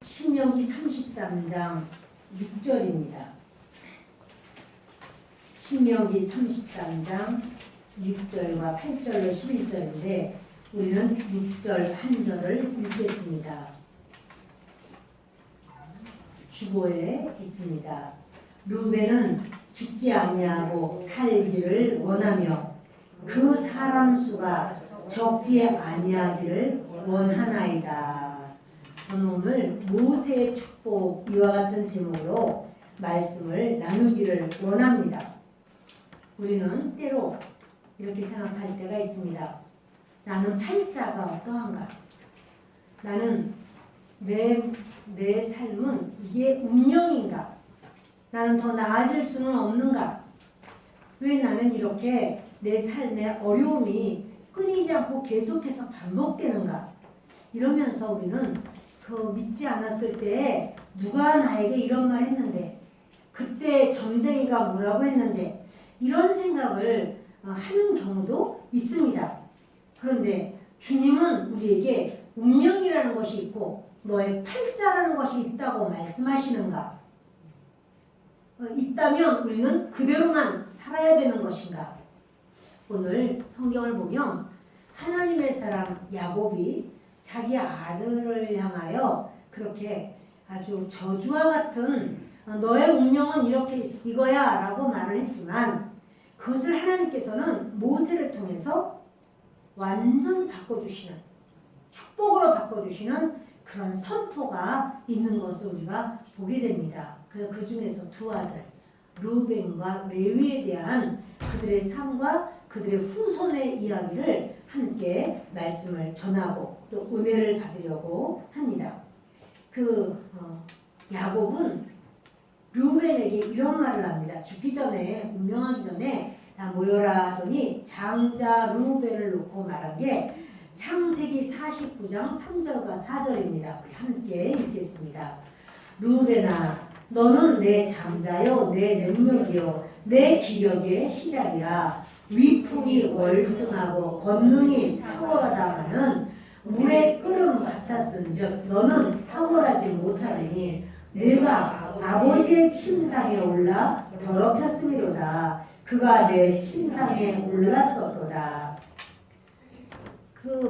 신명기 33장 6절입니다. 신명기 33장 6절과 8절로 11절인데 우리는 6절 한 절을 읽겠습니다. 주보에 있습니다. 르우벤은 죽지 아니하고 살기를 원하며 그 사람 수가 적지 아니하기를 원하나이다. 저는 오늘 모세의 축복 이와 같은 제목으로 말씀을 나누기를 원합니다. 우리는 때로 이렇게 생각할 때가 있습니다. 나는 팔자가 어떠한가? 나는 내 삶은 이게 운명인가? 나는 더 나아질 수는 없는가? 왜 나는 이렇게 내 삶의 어려움이 끊이지 않고 계속해서 반복되는가? 이러면서 우리는 그 믿지 않았을 때 누가 나에게 이런 말 했는데, 그때 점쟁이가 뭐라고 했는데, 이런 생각을 하는 경우도 있습니다. 그런데 주님은 우리에게 운명이라는 것이 있고 너의 팔자라는 것이 있다고 말씀하시는가? 있다면 우리는 그대로만 살아야 되는 것인가? 오늘 성경을 보면 하나님의 사람 야곱이 자기 아들을 향하여 그렇게 아주 저주와 같은 너의 운명은 이거야 라고 말을 했지만, 그것을 하나님께서는 모세를 통해서 완전히 바꿔주시는, 축복으로 바꿔주시는 그런 선포가 있는 것을 우리가 보게 됩니다. 그래서 그 중에서 두 아들 르우벤과 레위에 대한 그들의 삶과 그들의 후손의 이야기를 함께 말씀을 전하고 또 은혜를 받으려고 합니다. 야곱은 르우벤에게 이런 말을 합니다. 죽기 전에, 운명하기 전에 다 모여라 하더니 장자 르우벤을 놓고 말한 게 창세기 49장 3절과 4절입니다. 우리 함께 읽겠습니다. 르우벤아, 너는 내 장자요, 내 능력이요, 내 기력의 시작이라. 위풍이 월등하고 권능이 탁월하다마는 물의 끓음 같았은즉 너는 탁월하지 못하리니 내가 아버지의 침상에 올라 더럽혔음이로다. 그가 내 침상에 올랐었도다.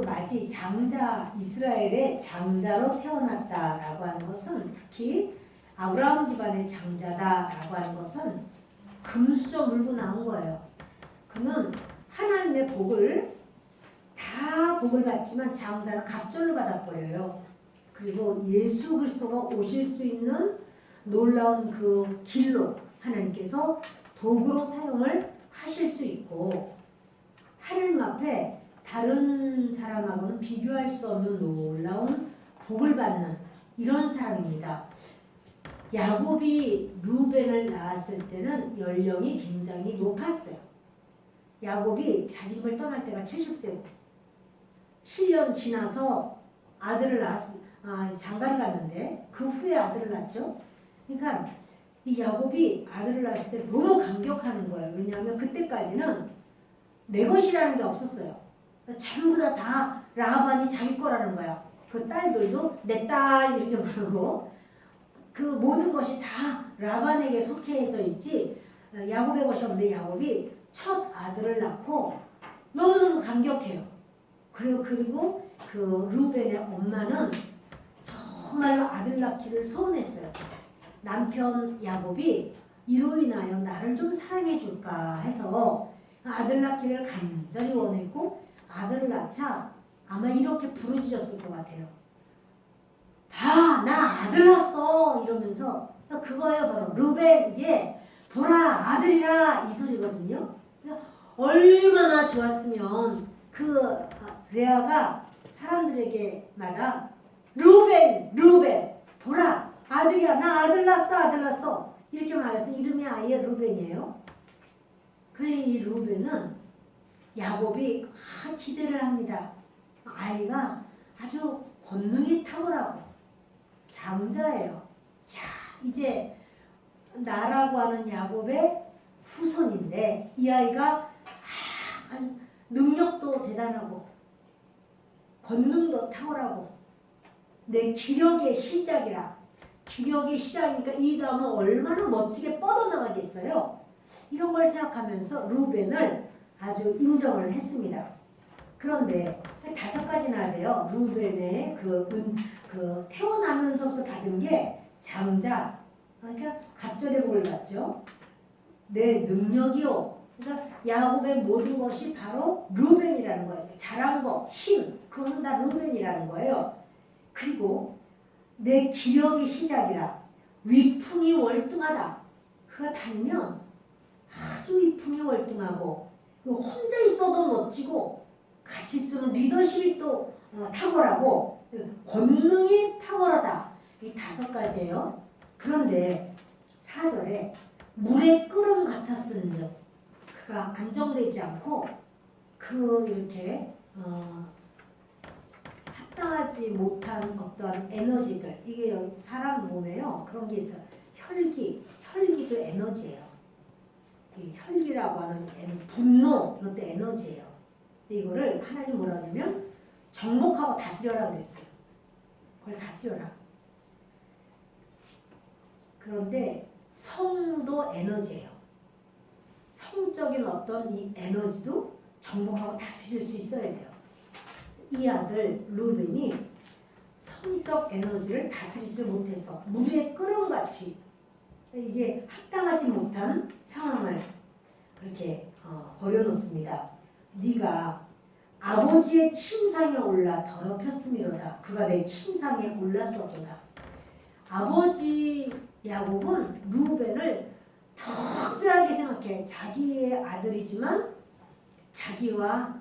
마지 장자, 이스라엘의 장자로 태어났다라고 하는 것은, 특히 아브라함 집안의 장자다라고 하는 것은 금수저 물고 나온 거예요. 그는 하나님의 복을 받지만 장자는 갑절로 받아버려요. 그리고 예수 그리스도가 오실 수 있는 놀라운 그 길로 하나님께서 도구로 사용을 하실 수 있고, 하나님 앞에 다른 사람하고는 비교할 수 없는 놀라운 복을 받는 이런 사람입니다. 야곱이 르우벤을 낳았을 때는 연령이 굉장히 높았어요. 야곱이 자기 집을 떠날 때가 70세고 7년 지나서 아들을 장가를 갔는데 그 후에 아들을 낳았죠. 그러니까 이 야곱이 아들을 낳았을 때 너무 감격하는 거예요. 왜냐하면 그때까지는 내 것이라는 게 없었어요. 전부 다 라반이 자기 거라는 거야. 그 딸들도 내 딸 이렇게 부르고 그 모든 것이 다 라반에게 속해져 있지 야곱의 것이 없는데, 야곱이 첫 아들을 낳고 너무너무 감격해요. 그리고 그 르우벤의 엄마는 정말로 아들 낳기를 소원했어요. 남편 야곱이 이로 인하여 나를 좀 사랑해 줄까 해서 아들 낳기를 간절히 원했고, 아들을 낳자 아마 이렇게 부르짖었을 것 같아요. 봐, 나 아들 낳았어 이러면서. 그거예요, 바로 르우벤, 이게 보라 아들이라 이 소리거든요. 얼마나 좋았으면 레아가 사람들에게마다 르우벤 보라 아들이야, 나 아들 낳았어 이렇게 말해서 이름이 아예 르우벤이에요. 그래, 이 르우벤은 야곱이 기대를 합니다. 아이가 아주 권능이 탁월하고 장자예요. 이제 나라고 하는 야곱의 후손인데 이 아이가 아주 능력도 대단하고 권능도 탁월하고 내 기력의 시작이라. 기력의 시작이니까 이 다음은 얼마나 멋지게 뻗어나가겠어요. 이런 걸 생각하면서 루벤을 아주 인정을 했습니다. 그런데 5가지나 돼요. 루벤의 그 태어나면서부터 받은 게 장자, 그러니까 갑절의 복을 받죠. 내 능력이요. 그러니까 야곱의 모든 것이 바로 루벤이라는 거예요. 잘한 거, 힘, 그것은 다 루벤이라는 거예요. 그리고 내 기력이 시작이라. 위풍이 월등하다. 그가 다니면 아주 위풍이 월등하고 혼자 있어도 멋지고 같이 있으면 리더십이 또 탁월하고 권능이 탁월하다. 이 5가지예요. 그런데 4절에 물의 끓음 같았은즉 그가 안정되지 않고 이렇게 합당하지 못한 어떤 에너지들, 이게 사람 몸에요 그런 게 있어요. 혈기도 에너지예요. 이 혈기라고 하는 분노, 이것도 에너지예요. 근데 이거를 하나님 뭐라 하냐면 정복하고 다스려라 그랬어요. 그걸 다스려라. 그런데 성도 에너지예요. 성적인 어떤 이 에너지도 정복하고 다스릴 수 있어야 돼요. 이 아들 루벤이 성적 에너지를 다스리지 못해서 물의 끓음같이 이게 합당하지 못한 상황을 그렇게 버려놓습니다. 네가 아버지의 침상에 올라 더럽혔음이로다. 그가 내 침상에 올랐어도다. 아버지 야곱은 루벤을 특별하게 생각해. 자기의 아들이지만 자기와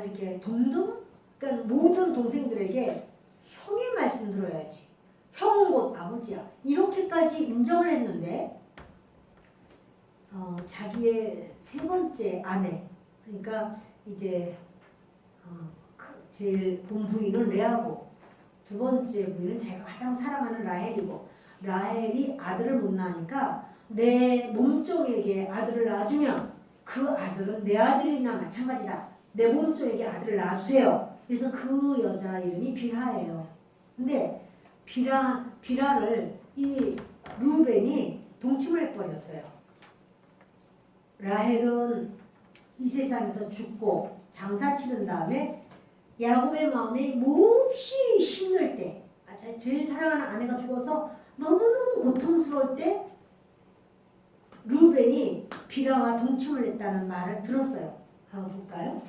이렇게 동등, 그러니까 모든 동생들에게 형의 말씀 들어야지. 형은 곧 아버지야. 이렇게까지 인정을 했는데 자기의 3번째 아내, 그러니까 이제 제일 본 부인은 레아고 2번째 부인은 자기가 가장 사랑하는 라헬이고, 라헬이 아들을 못 낳으니까 내 몸종에게 아들을 낳아주면 그 아들은 내 아들이나 마찬가지다. 내 몸종에게 아들을 낳아주세요. 그래서 그 여자 이름이 빌하예요. 근데 빌하를 이 루벤이 동침을 해버렸어요. 라헬은 이 세상에서 죽고 장사 치른 다음에 야곱의 마음이 몹시 힘들 때, 제일 사랑하는 아내가 죽어서 너무너무 고통스러울 때 루벤이 빌하와 동침을 했다는 말을 들었어요. 한번 볼까요?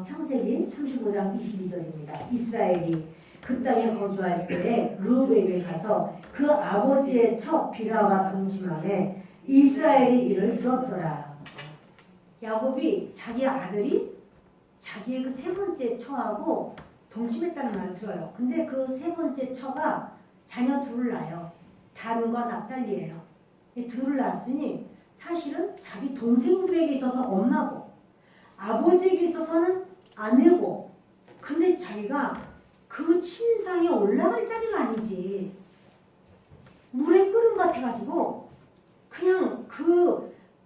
창세기 35장 22절입니다. 이스라엘이 그 땅에 거주할 때에 루벤이 가서 그 아버지의 처 빌하와 동침하며 이스라엘이 이를 들었더라. 야곱이 자기 아들이 자기의 그 3번째 처하고 동침했다는 말을 들어요. 근데 그 3번째 처가 자녀 둘을 낳아요. 단과 납달리예요. 이 둘을 낳았으니 사실은 자기 동생들에게 있어서 엄마고 아버지에게 있어서는 아내고, 근데 자기가 그 침상에 올라갈 자리가 아니지. 물에 끓은 것 같아가지고 그냥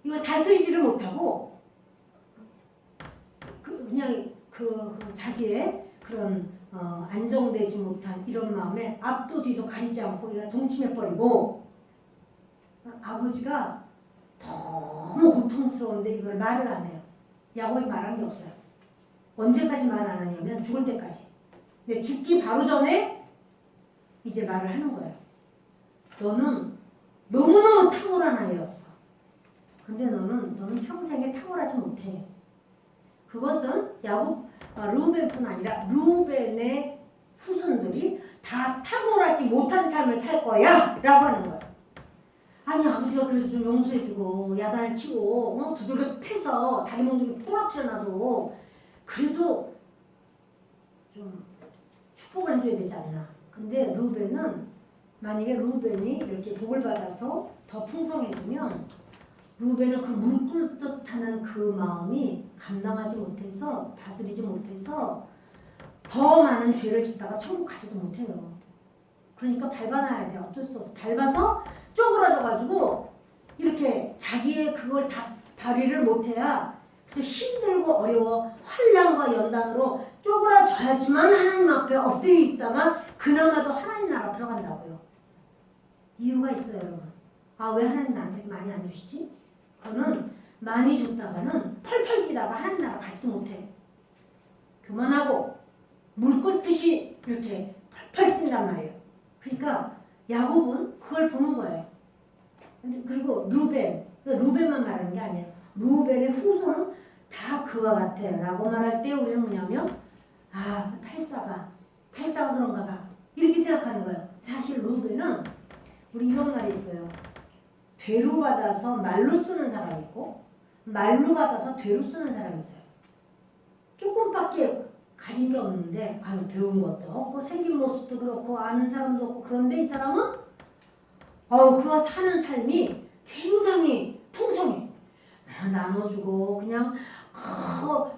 이걸 다스리지를 못하고 그냥 자기의 그런 안정되지 못한 이런 마음에 앞도 뒤도 가리지 않고 얘가 동침해버리고, 아버지가 너무 고통스러운데 이걸 말을 안 해요. 야곱이 말한 게 없어요. 언제까지 말 안 하냐면 죽을 때까지. 근데 죽기 바로 전에 이제 말을 하는 거예요. 너는 너무너무 탁월한 아이였어. 근데 너는 평생에 탁월하지 못해. 그것은 루벤뿐 아니라 루벤의 후손들이 다 탁월하지 못한 삶을 살 거야 라고 하는 거예요. 아니, 아버지가 그래도 좀 용서해주고 야단을 치고 두들겨 패서 다리 몽둥이 부러뜨려놔도 그래도 좀 축복을 해줘야 되지 않나. 근데 루벤은, 만약에 루벤이 이렇게 복을 받아서 더 풍성해지면 루벤은 그 물끓 듯하는 그 마음이 감당하지 못해서, 다스리지 못해서 더 많은 죄를 짓다가 천국 가지도 못해요. 그러니까 밟아놔야 돼. 어쩔 수 없어. 밟아서 쪼그라져가지고 이렇게 자기의 그걸 다 발휘를 못해야 힘들고 어려워 환난과 연단으로 쪼그라져야지만 하나님 앞에 엎드려 있다가 그나마도 하나님 나라 들어간다고요. 이유가 있어요, 여러분. 아, 왜 하나님 나한테 많이 안 주시지? 그거는 많이 줬다가는 펄펄 뛰다가 하나님 나라 가지도 못해. 교만하고 물 끓듯이 이렇게 펄펄 뛴단 말이에요. 그러니까 야곱은 그걸 보는 거예요. 그리고 루벤만 말하는 게 아니에요. 루벤의 후손은 다 그와 같아 라고 말할 때 우리는 뭐냐면 아, 팔자가 그런가 봐 이렇게 생각하는 거예요. 사실 루벤은 우리 이런 말이 있어요. 되로 받아서 말로 쓰는 사람이 있고 말로 받아서 되로 쓰는 사람이 있어요. 조금밖에 가진 게 없는데 아유 배운 것도 없고 생긴 모습도 그렇고 아는 사람도 없고 그런데 이 사람은 그거 사는 삶이 굉장히 풍성해. 나눠주고 그냥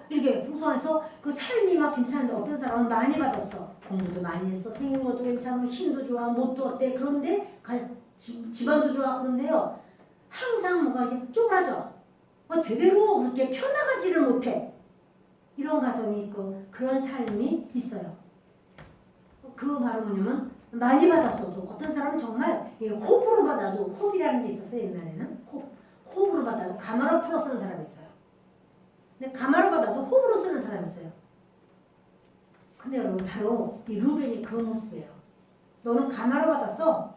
이렇게 풍성해서 그 삶이 막 괜찮은데 어떤 사람은 많이 받았어. 공부도 많이 했어. 생긴 것도 괜찮고 힘도 좋아. 못도 어때. 그런데 집안도 좋아. 그런데요. 항상 뭐가 이렇게 쪼그라져. 제대로 그렇게 펴나가지를 못해. 이런 가정이 있고 그런 삶이 있어요. 그 바로 뭐냐면 많이 받았어도 어떤 사람은 정말 호불호 받아도 호비라는 게 있었어요. 옛날에는 호불호 받아도 가마로 풀어 쓰는 사람이 있어요. 근데 가마로 받아도 호불호 쓰는 사람이 있어요. 근데 여러분 바로 이 루벤이 그런 모습이에요. 너는 가마로 받았어.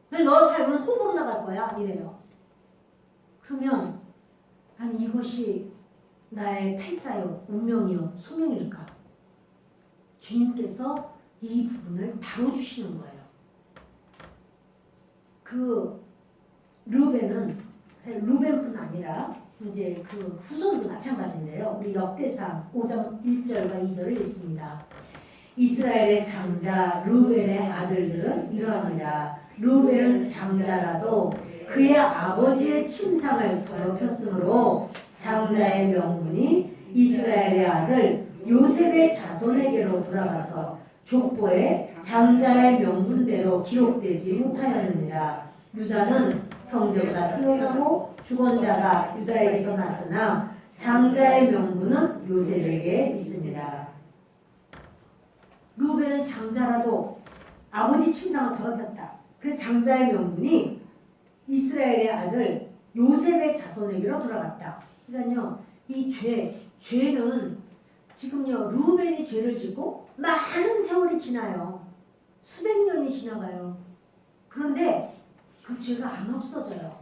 근데 너 삶은 호불호 나갈 거야. 이래요. 그러면 아니 이것이 나의 팔자요, 운명이요, 소명일까? 주님께서 이 부분을 다뤄주시는 거예요. 그 루벤은 사실 루벤뿐 아니라 이제 그 후손도 마찬가지인데요. 우리 역대상 5장 1절과 2절을 읽습니다. 이스라엘의 장자 루벤의 아들들은 이러하니라. 루벤은 장자라도 그의 아버지의 침상을 더럽혔으므로 장자의 명분이 이스라엘의 아들 요셉의 자손에게로 돌아가서 족보에 장자의 명분대로 기록되지 못하였느니라. 유다는 형제보다 뛰어나고 주권자가 유다에게서 났으나 장자의 명분은 요셉에게 있으니라. 루벤은 장자라도 아버지 침상을 더럽혔다. 그래서 장자의 명분이 이스라엘의 아들 요셉의 자손에게로 돌아갔다. 그러니까요, 이 죄는 지금요, 루벤이 죄를 짓고 많은 세월이 지나요. 수백 년이 지나가요. 그런데 그 죄가 안 없어져요.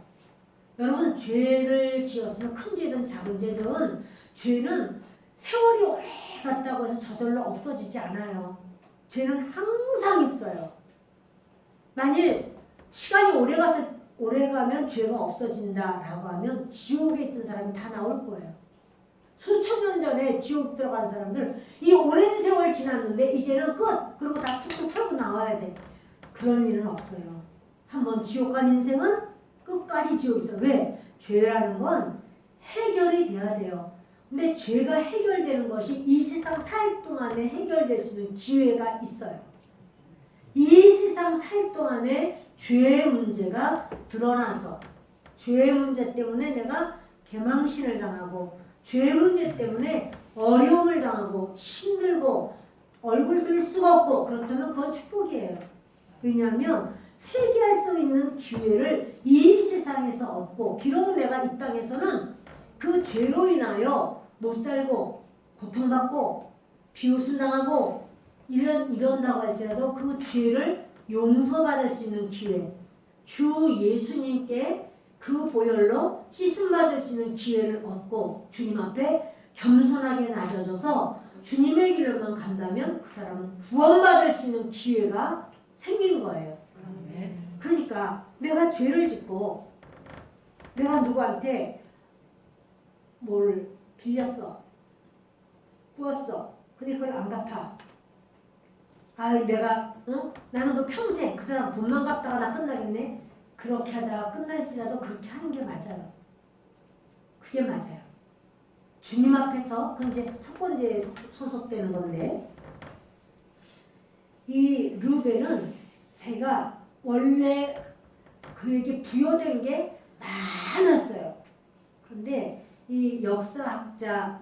여러분, 죄를 지었으면 큰 죄든 작은 죄든 죄는 세월이 오래 갔다고 해서 저절로 없어지지 않아요. 죄는 항상 있어요. 만일 시간이 오래 가면 죄가 없어진다라고 하면 지옥에 있던 사람이 다 나올 거예요. 수천 년 전에 지옥 들어간 사람들 이 오랜 세월 지났는데 이제는 끝! 그리고 다 툭툭 털고 나와야 돼. 그런 일은 없어요. 한번 지옥 간 인생은 끝까지 지옥 있어요. 왜? 죄라는 건 해결이 돼야 돼요. 근데 죄가 해결되는 것이 이 세상 살 동안에 해결될 수 있는 기회가 있어요. 이 세상 살 동안에 죄의 문제가 드러나서 죄의 문제 때문에 내가 개망신을 당하고 죄의 문제 때문에 어려움을 당하고 힘들고 얼굴 들 수가 없고 그렇다면 그건 축복이에요. 왜냐하면 회개할 수 있는 기회를 이 세상에서 얻고 비록 내가 이 땅에서는 그 죄로 인하여 못 살고 고통받고 비웃음 당하고 이런다고 할지라도 그 죄를 용서받을 수 있는 기회, 주 예수님께 그 보혈로 씻음받을 수 있는 기회를 얻고 주님 앞에 겸손하게 낮아져서 주님의 길로만 간다면 그 사람은 구원받을 수 있는 기회가 생긴 거예요. 그러니까 내가 죄를 짓고 내가 누구한테 뭘 빌렸어, 부었어. 근데 그걸 안 갚아. 나는 그 평생 그 사람 돈만 갚다가 나 끝나겠네. 그렇게 하다가 끝날지라도 그렇게 하는 게 맞아요. 그게 맞아요. 주님 앞에서 그 이제 속건제에 소속되는 건데 이 루벤은 제가 원래 그에게 부여된 게 많았어요. 그런데 이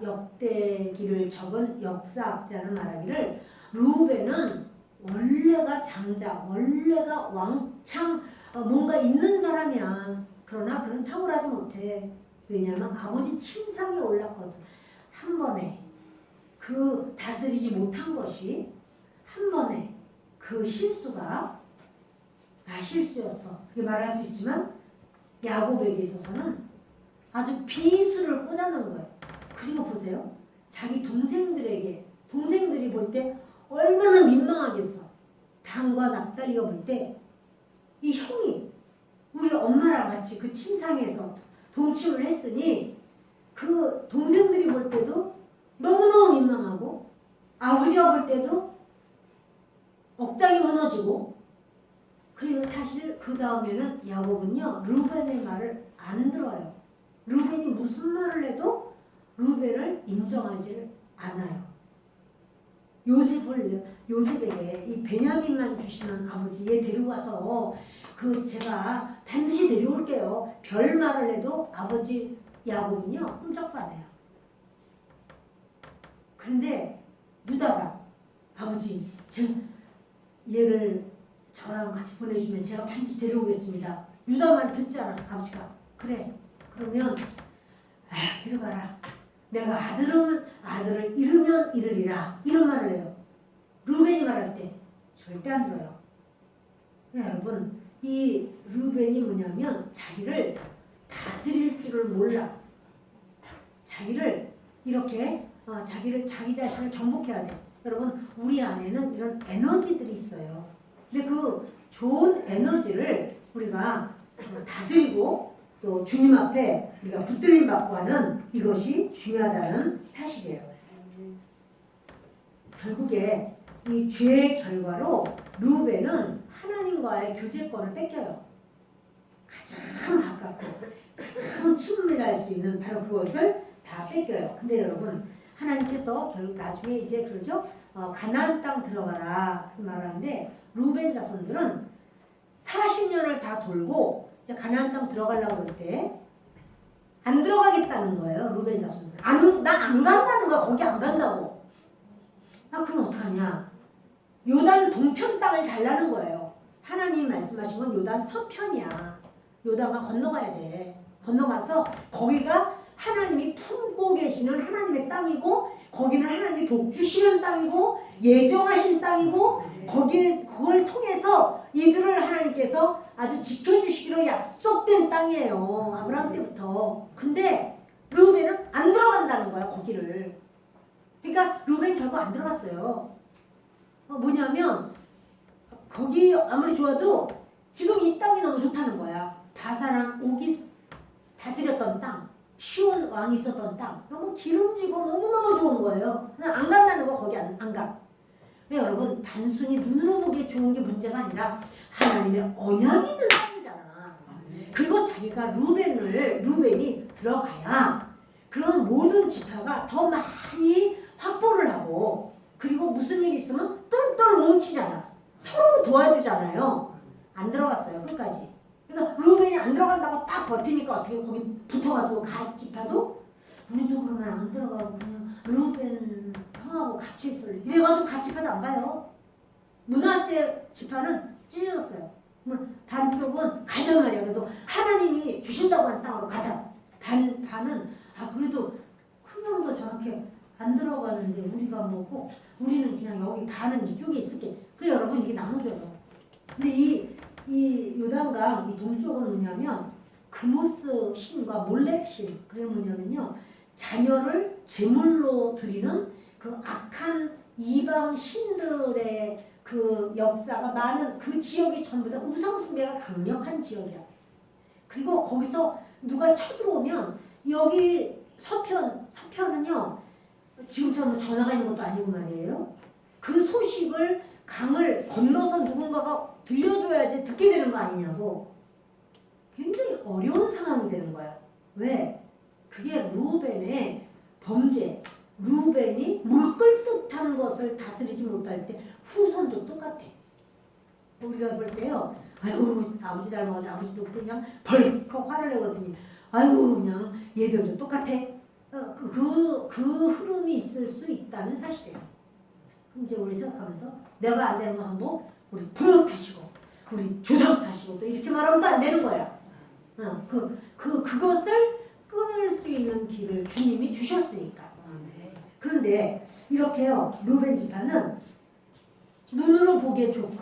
역대기를 적은 역사학자는 말하기를 루벤은 원래가 장자, 원래가 왕창 뭔가 있는 사람이야. 그러나 그는 탁월하지 못해. 왜냐하면 아버지 침상에 올랐거든. 한 번에 그 다스리지 못한 것이 한 번에 그 실수가 실수였어. 그게 말할 수 있지만 야곱에게 있어서는 아주 비수를 꽂아놓은 거예요. 그리고 보세요. 자기 동생들이 볼 때 얼마나 민망하겠어. 단과 납달리가 볼 때 이 형이 우리 엄마랑 같이 그 침상에서 동침을 했으니 그 동생들이 볼 때도 너무너무 민망하고 아버지가 볼 때도 억장이 무너지고 그리고 사실 그 다음에는 야곱은요 루벤의 말을 안 들어요. 루벤이 무슨 말을 해도 루벤을 인정하지 않아요. 요셉에게 이 베냐민만 주시는 아버지 얘 데려가서 제가 반드시 데려올게요. 별 말을 해도 아버지 야곱은요 흠쩍도 안 해요. 그런데 유다가 아버지 얘를 저랑 같이 보내주면 제가 반드시 데려오겠습니다. 유다 말 듣잖아. 아버지가 그래 그러면 데려가라. 내가 아들을 잃으면 잃으리라 이런 말을 해요. 루벤이 말할 때 절대 안 들어요. 여러분 이 루벤이 뭐냐면 자기를 다스릴 줄을 몰라. 자기를 이렇게 자기 자신을 정복해야 돼. 여러분 우리 안에는 이런 에너지들이 있어요. 근데 그 좋은 에너지를 우리가 다스리고 또 주님 앞에 우리가 붙들림 받고 하는 이것이 중요하다는 사실이에요. 결국에 이 죄의 결과로 루벤은 하나님과의 교제권을 뺏겨요. 가장 가깝고 가장 친밀할 수 있는 바로 그것을 다 뺏겨요. 근데 여러분 하나님께서 나중에 이제 그러죠. 가나안 땅 들어가라 말하는데 루벤 자손들은 40년을 다 돌고 이제 가나안 땅 들어가려고 그럴 때 안 들어가겠다는 거예요. 루벤 자손들. 난 안 간다는 거야. 거기 안 간다고. 그럼 어떡하냐. 요단 동편 땅을 달라는 거예요. 하나님이 말씀하신 건 요단 서편이야. 요단가 건너가야 돼. 건너가서 거기가 하나님이 품고 계시는 하나님의 땅이고 거기는 하나님이 복 주시는 땅이고 예정하신 땅이고 그걸 통해서 이들을 하나님께서 아주 지켜주시기로 약속된 땅이에요. 아브라함 때부터. 근데 루벤은 안 들어간다는 거야 거기를. 그러니까 루벤 결국 안 들어갔어요. 뭐냐면 거기 아무리 좋아도 지금 이 땅이 너무 좋다는 거야. 바사랑 옥이 다스렸던 땅, 시온 왕이 있었던 땅, 너무 기름지고 너무너무 좋은 거예요. 그냥 안 간다는 거 거기 안 가. 여러분 단순히 눈으로 보기에 좋은 게 문제가 아니라 하나님의 언약이 있는 땅이잖아. 그리고 자기가 루벤이 들어가야 그런 모든 지파가 더 많이 확보를 하고 그리고 무슨 일이 있으면 똘똘 뭉치잖아. 서로 도와주잖아요. 안 들어갔어요 끝까지. 그러니까 루벤이 안 들어간다고 딱 버티니까 어떻게 거기 붙어가지고 각 지파도 우리도 그러면 안 들어가고 그냥 루벤 형하고 같이 있을래. 이래가지고 각 지파도 안 가요. 므낫세 지파는 찢어졌어요. 반쪽은 가자 말이야. 그래도 하나님이 주신다고 한 땅으로 가자. 반은 그래도 큰 놈도 저렇게 안 들어가는데 우리가 뭐고 우리는 그냥 여기 반은 이쪽에 있을게. 그래 여러분 이게 나눠져요. 근데 이 요단강 이 동쪽은 뭐냐면 그모스 신과 몰렉 신. 그게 뭐냐면요 자녀를 제물로 드리는 그 악한 이방 신들의 그 역사가 많은 그 지역이 전부 다 우상숭배가 강력한 지역이야. 그리고 거기서 누가 쳐들어오면 여기 서편은요 지금처럼 전화가 있는 것도 아니고 말이에요. 그 소식을 강을 건너서 누군가가 들려줘야지 듣게 되는 거 아니냐고. 굉장히 어려운 상황이 되는 거야. 왜? 그게 루벤의 범죄. 루벤이 물끌 듯한 것을 다스리지 못할 때 후손도 똑같아. 우리가 볼 때요. 아유 아버지 닮아가지고 아버지도 그냥 벌컥 화를 내고 그러더니 아유 그냥 얘들도 똑같아. 그 흐름이 있을 수 있다는 사실이에요. 이제 우리 생각하면서 내가 안 되는 거 한번 우리 부모 탓이고 우리 조상 탓이고 또 이렇게 말하면 또 안 되는 거야. 그것을 끊을 수 있는 길을 주님이 주셨으니까. 그런데 이렇게요, 루벤 지파는 눈으로 보기에 좋고,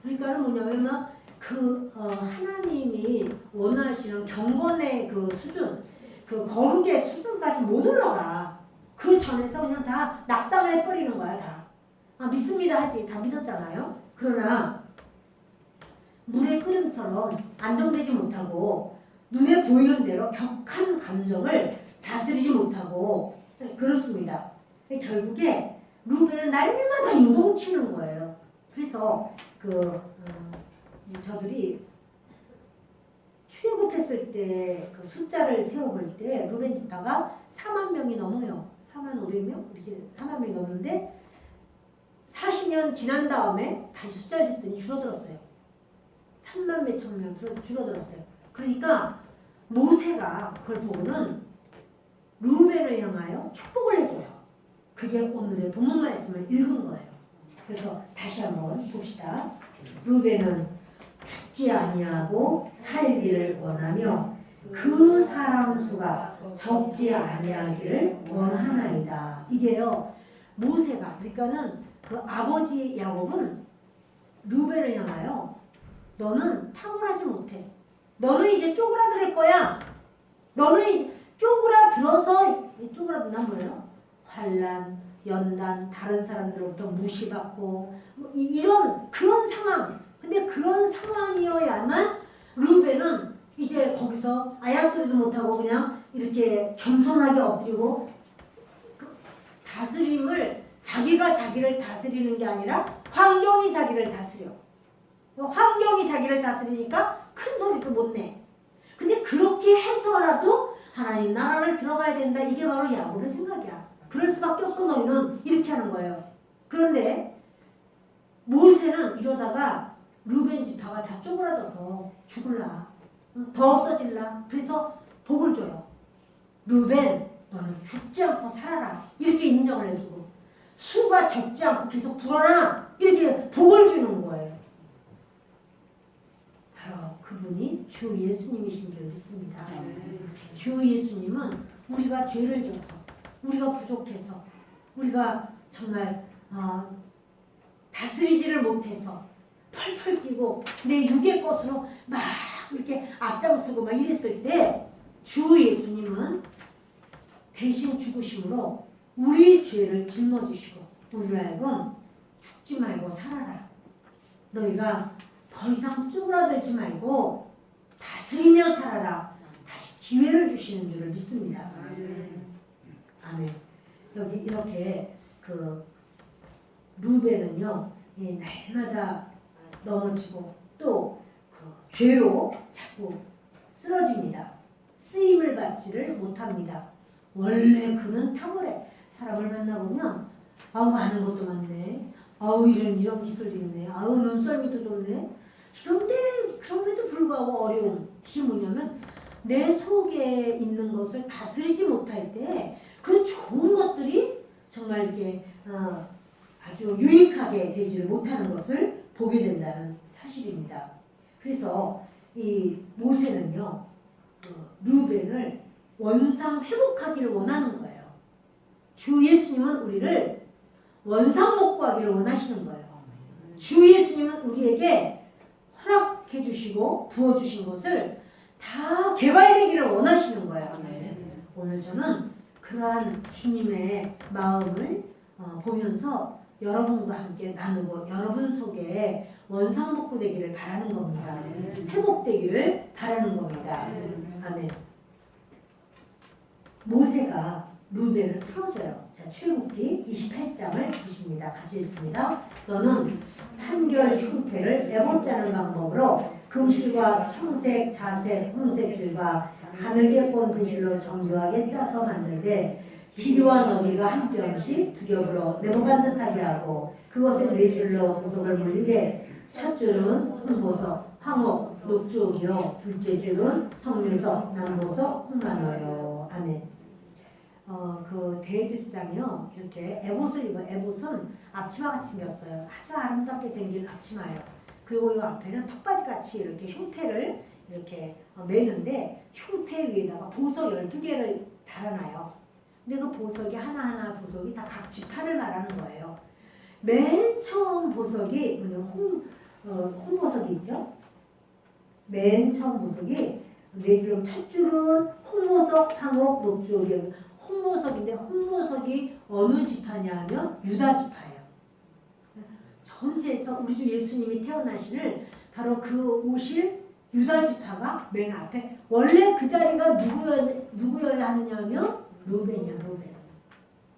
그러니까 뭐냐면 하나님이 원하시는 경건의 그 수준, 그 거룩의 수준까지 못 올라가. 그 전에서 그냥 다 낙상을 해버리는 거야, 다. 믿습니다 하지, 다 믿었잖아요. 그러나 물의 흐름처럼 안정되지 못하고 눈에 보이는 대로 격한 감정을 다스리지 못하고 그렇습니다. 결국에 루벤은 날마다 요동치는 거예요. 그래서 저들이 출애굽했을 때 그 숫자를 세어볼 때 루벤 지파가 4만 명이 넘어요. 4만 500명? 이렇게 4만 명이 넘는데 40년 지난 다음에 다시 숫자를 셌더니 줄어들었어요. 3만 몇천 명 줄어들었어요. 그러니까 모세가 그걸 보고는 루벤을 향하여 축복을 해줘요. 그게 오늘의 본문 말씀을 읽은 거예요. 그래서 다시 한번 봅시다. 루벤은 죽지 아니하고 살기를 원하며 그 사람 수가 적지 아니하기를 원하나이다. 이게요, 모세가, 그러니까는 그 아버지 야곱은 루벤을 향하여 너는 탁월하지 못해. 너는 이제 쪼그라들 거야. 너는 이제 쪼그라들어서, 쪼그라든단 뭐예요? 환난, 연단, 다른 사람들로부터 무시받고 이런 그런 상황. 근데 그런 상황이어야만 루벤은 이제 거기서 아야 소리도 못하고 그냥 이렇게 겸손하게 엎드리고 다스림을 자기가 자기를 다스리는 게 아니라 환경이 자기를 다스려. 환경이 자기를 다스리니까 큰 소리도 못 내. 근데 그렇게 해서라도 하나님 나라를 들어가야 된다. 이게 바로 야곱의 생각이야. 그럴 수밖에 없어 너희는. 이렇게 하는 거예요. 그런데 모세는 이러다가 루벤 지파가 다 쪼그라져서 죽을라. 더 없어질라. 그래서 복을 줘요. 루벤 너는 죽지 않고 살아라. 이렇게 인정을 해주고 수가 적지 않고 계속 불어나. 이렇게 복을 주는 거예요. 바로 그분이 주 예수님이신 줄 믿습니다. 주 예수님은 우리가 죄를 져서 우리가 부족해서 우리가 정말 다스리지를 못해서 펄펄 뛰고 내 육의 것으로 막 이렇게 앞장서고 막 이랬을 때 주 예수님은 대신 죽으심으로 우리 죄를 짊어지시고 우리로 하여금 죽지 말고 살아라. 너희가 더 이상 쪼그라들지 말고 다스리며 살아라. 다시 기회를 주시는 줄을 믿습니다. 아멘. 여기 이렇게 루벤은요, 날마다 넘어지고 또 죄로 자꾸 쓰러집니다. 쓰임을 받지를 못합니다. 원래 그는 탁월해. 사람을 만나보면 아우 아는 것도 많네. 아우 이런 미술도 있네. 아우 눈썰미도 좋네. 그럼에도 불구하고 어려움. 이게 뭐냐면 내 속에 있는 것을 다스리지 못할 때 그 좋은 것들이 정말 이렇게 아주 유익하게 되지를 못하는 것을 보게 된다는 사실입니다. 그래서 이 모세는요, 루벤을 원상 회복하기를 원하는 거예요. 주 예수님은 우리를 원상 복구하기를 원하시는 거예요. 주 예수님은 우리에게 허락해 주시고 부어 주신 것을 다 개발되기를 원하시는 거예요. 오늘 저는 그러한 주님의 마음을 보면서 여러분과 함께 나누고 여러분 속에 원상복구되기를 바라는 겁니다. 회복되기를 바라는 겁니다. 아멘. 모세가 루벤을 풀어줘요. 자, 출애굽기 28장을 보십니다. 같이 읽습니다. 너는 한결 흉패를 네번 짜는 방법으로 금실과 청색, 자색, 홍색실과 하늘개 꼰 부실로 정교하게 짜서 만들되 길이와 너비가 한 뼘씩 두 겹으로 네모 반듯하게 하고 그것에 네 줄로 보석을 물리되 첫 줄은 홍보석, 황옥, 녹주옥이요 둘째 줄은 석류석, 남보석, 홍만호요. 아멘. 그 대제사장이요 이렇게 에봇을 입어. 에봇은 앞치마 같이 생겼어요. 아주 아름답게 생긴 앞치마예요. 그리고 이 앞에는 턱받이 같이 이렇게 흉패를 이렇게 매는데 흉패 위에다가 보석 12개를 달아놔요. 근데 그 보석이 하나하나 보석이 다 각 지파를 말하는 거예요. 맨 처음 보석이 홍보석이 있죠. 맨 처음 보석이 네 줄로 첫 줄은 홍보석, 황옥, 녹주. 홍보석인데 홍보석이 어느 지파냐면 유다 지파예요. 전체에서 우리 주 예수님이 태어나시를 바로 그 오실 유다 지파가 맨 앞에. 원래 그 자리가 누구여야 하느냐면 루벤이야. 루벤.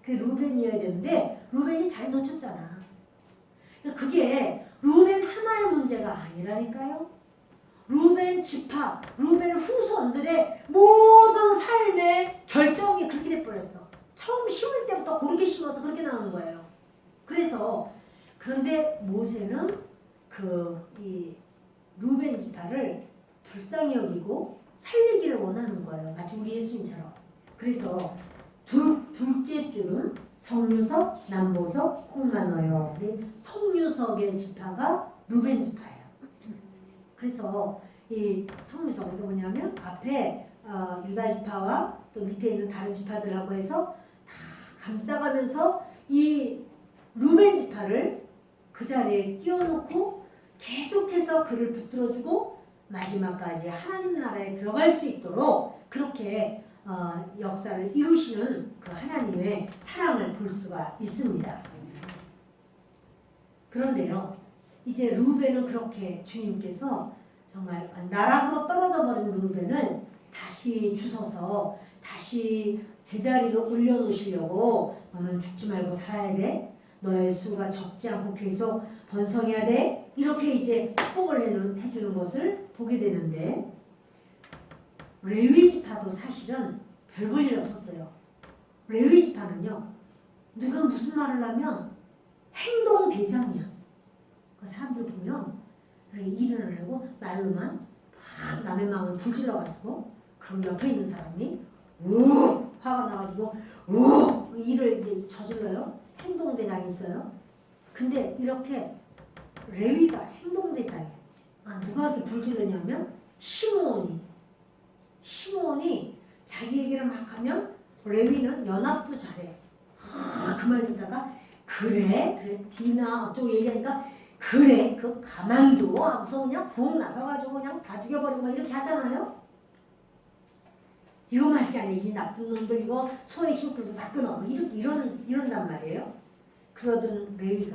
그 루벤이어야 되는데 루벤이 잘 놓쳤잖아. 그게 루벤 하나의 문제가 아니라니까요. 루벤 지파, 루벤 후손들의 모든 삶의 결정이 그렇게 돼버렸어. 처음 심을 때부터 그렇게 심어서 그렇게 나오는 거예요. 그래서 그런데 모세는 이 루벤 지파를 불쌍히 여기고 살리기를 원하는 거예요. 마치 우리 예수님처럼. 그래서 둘째 줄은 성유석, 남보석, 홍만어요. 성유석의 지파가 루벤 지파예요. 그래서 이 성유석은 뭐냐면 앞에 유다 지파와 또 밑에 있는 다른 지파들하고 해서 다 감싸가면서 이 루벤 지파를 그 자리에 끼워놓고 계속해서 그를 붙들어주고 마지막까지 하나님 나라에 들어갈 수 있도록 그렇게 역사를 이루시는 그 하나님의 사랑을 볼 수가 있습니다. 그런데요, 이제 루벤은 그렇게 주님께서 정말 나락으로 떨어져 버린 루벤을 다시 주셔서 다시 제자리로 올려놓으시려고 너는 죽지 말고 살아야 돼. 너의 수가 적지 않고 계속 번성해야 돼. 이렇게 이제 축복을 해주는 것을 보게 되는데 레위 지파도 사실은 별 볼 일 없었어요. 레위 지파는요. 누가 무슨 말을 하면 행동 대장이야. 그 사람들 보면 일을 하고 말로만 막 남의 마음을 불질러가지고 그럼 옆에 있는 사람이 화가 나가지고 일을 이제 저질러요. 행동대장이 있어요. 근데 이렇게 레위가 행동대장이야. 누가 이렇게 불질러냐면 시므온이 자기 얘기를 막 하면 레위는 연합도 잘해. 그 말 듣다가 그래 디나 어쩌고 얘기하니까 그래 그 가만둬 하고서 그냥 붕 나서가지고 그냥 다 죽여버리고 막 이렇게 하잖아요. 이거 말이 아니야. 이 나쁜 놈들 이거 소의 힘줄도 다 끊어. 이런단 말이에요. 그러던 레위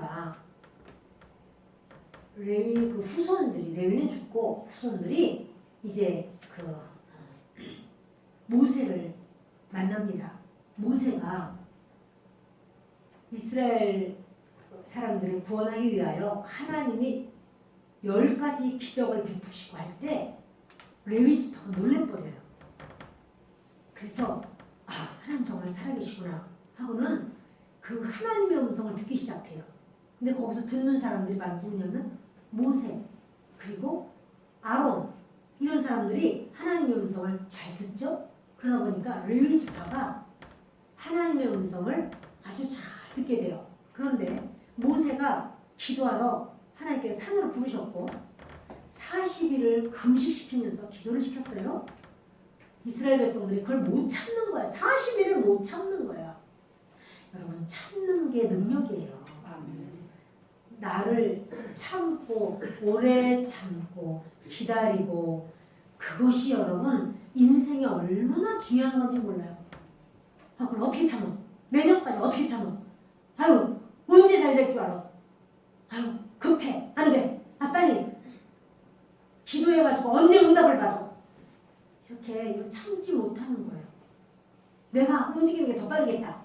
그 후손들이 레위는 죽고 후손들이 이제 그 모세를 만납니다. 모세가 이스라엘 사람들을 구원하기 위하여 하나님이 10가지 기적을 베푸시고 할 때 레위 지파가 놀래버려요. 그래서 하나님 정말 살아계시구나 하고는 그 하나님의 음성을 듣기 시작해요. 근데 거기서 듣는 사람들이 바로 누구냐면 모세 그리고 아론 이런 사람들이 하나님의 음성을 잘 듣죠. 그러다 보니까 레위 지파가 하나님의 음성을 아주 잘 듣게 돼요. 그런데 모세가 기도하러 하나님께 산으로 부르셨고 40일을 금식시키면서 기도를 시켰어요. 이스라엘 백성들이 그걸 못 참는 거야. 40일을 못 참는 거야. 여러분 참는 게 능력이에요. 나를 참고 오래 참고 기다리고 그것이 여러분 인생에 얼마나 중요한 건지 몰라요. 그럼 어떻게 참아? 내년까지 어떻게 참아? 아유 언제 잘 될 줄 알아? 아유 급해 안 돼. 빨리 기도해가지고 언제 응답을 받아? 이렇게 이거 참지 못하는 거예요. 내가 움직이는 게 더 빠르겠다.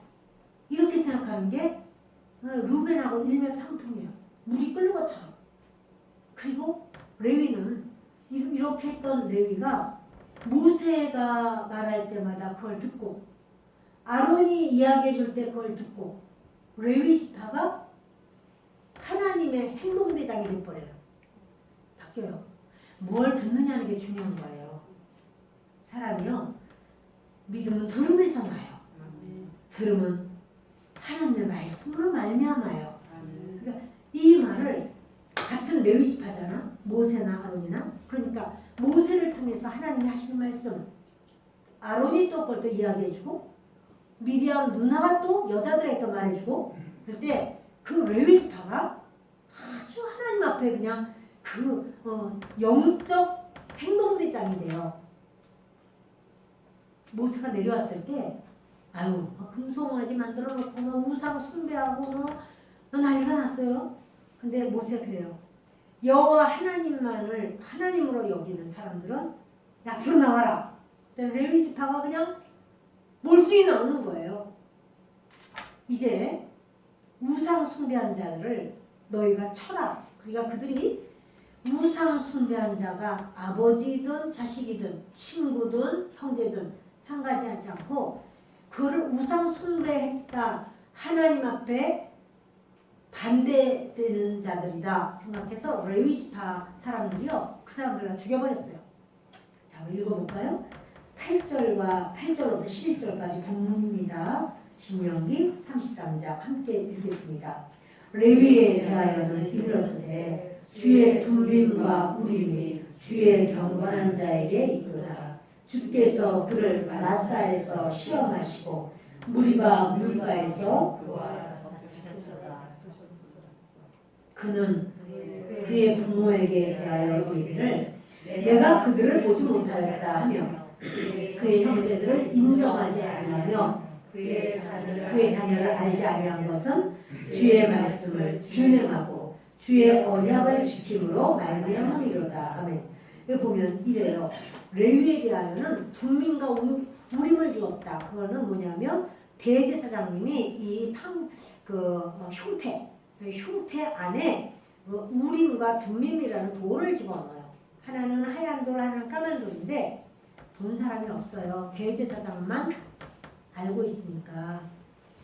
이렇게 생각하는 게 루벤하고 일맥상통이에요. 물이 끓는 것처럼. 그리고 레위는 이렇게 했던 레위가 모세가 말할 때마다 그걸 듣고 아론이 이야기해 줄 때 그걸 듣고 레위 지파가 하나님의 행동대장이 돼버려요. 바뀌어요. 뭘 듣느냐는 게 중요한 거예요. 사람이요. 믿음은 들음에서 나요. 들으면 하나님의 말씀으로 말미암아요. 그러니까 이 말을 같은 레위 지파잖아. 모세나 아론이나. 그러니까 모세를 통해서 하나님이 하시는 말씀, 아론이 또 그걸 또 이야기해주고 미리암 누나가 또 여자들에게 또 말해주고, 그럴 때 그 레위 지파가 아주 하나님 앞에 그냥 그 영적 행동대장인데요. 모세가 내려왔을 때 아유 금송아지 만들어 놓고 뭐 우상 숭배하고 뭐 난리가 났어요. 근데 모세가 그래요. 여호와 하나님만을 하나님으로 여기는 사람들은 야 앞으로 나와라. 레위 지파가 그냥 몰수히 나오는 거예요. 이제 우상 숭배한 자들을 너희가 쳐라. 그러니까 그들이 우상 숭배한 자가 아버지든 자식이든 친구든 형제든 상관하지 않고 그를 우상 숭배했다. 하나님 앞에 반대되는 자들이다 생각해서 레위 지파 사람들이요. 그 사람들을 다 죽여버렸어요. 자, 읽어볼까요? 8절과 8절부터 11절까지 본문입니다. 신명기 33장 함께 읽겠습니다. 레위에 대하여는 이르렀으되 주의 둠빔과 우림이 주의 경건한 자에게 있도다. 주께서 그를 마사에서 시험하시고 무리바 물가에서 그는 그의 부모에게 대하여 이르기를 내가 그들을 보지 못하였다 하며 그의 형제들을 인정하지 아니하며 그의 자녀를 알지 아니한 것은 주의 말씀을 준행하고 주의 언약을 지킴으로 말미암음이로다. 아멘. 여기 보면 이래요. 레위에 대하여는 둠민과 우림을 주었다. 그거는 뭐냐면 대제사장님이 흉패 안에 우림과 둠밈이라는 돌을 집어넣어요. 하나는 하얀 돌, 하나는 까만 돌인데 본 사람이 없어요. 대제사장만 알고 있으니까.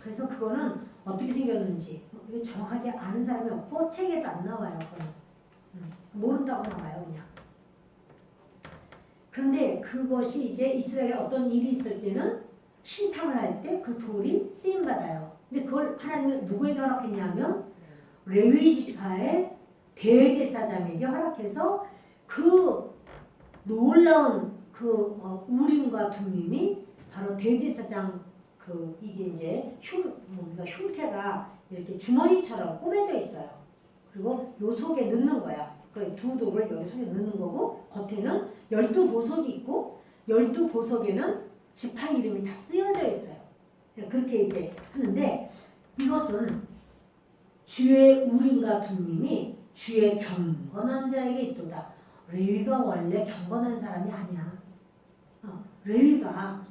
그래서 그거는 어떻게 생겼는지 정확하게 아는 사람이 없고 책에도 안 나와요. 그건. 모른다고 나와요, 그냥. 그런데 그것이 이제 이스라엘에 어떤 일이 있을 때는 신탕을 할 때 그 돌이 쓰임 받아요. 근데 그걸 하나님이 누구에게 허락했냐면 레위 지파의 대제사장에게 허락해서 그 놀라운 우림과 둠밈이 바로 대제사장 이게 이제 흉패가 이렇게 주머니처럼 꾸며져 있어요. 그리고 요 속에 넣는 거야. 그 두 돌을 여기 속에 넣는 거고 겉에는 12보석이 있고 12보석에는 지파 이름이 다 쓰여져 있어요. 그렇게 이제 하는데 이것은 주의 우림과 둠밈이 주의 경건한 자에게 있도다. 레위가 원래 경건한 사람이 아니야. 레위가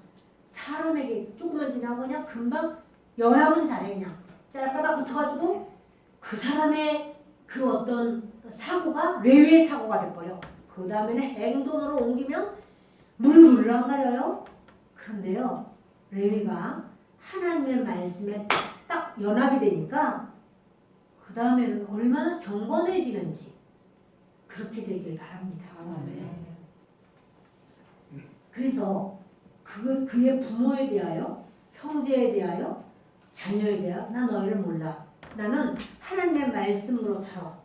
사람에게 조금만 지나고 그냥 금방 연합은 잘해. 그냥 짤까다 붙어가지고 그 사람의 그 어떤 사고가 레위의 사고가 돼버려. 그 다음에는 행동으로 옮기면 물을 안 가려요. 그런데요 레위가 하나님의 말씀에 딱 연합이 되니까 그 다음에는 얼마나 경건해지는지 그렇게 되길 바랍니다. 그래서 그의 부모에 대하여, 형제에 대하여, 자녀에 대하여 나 너희를 몰라. 나는 하나님의 말씀으로 살아.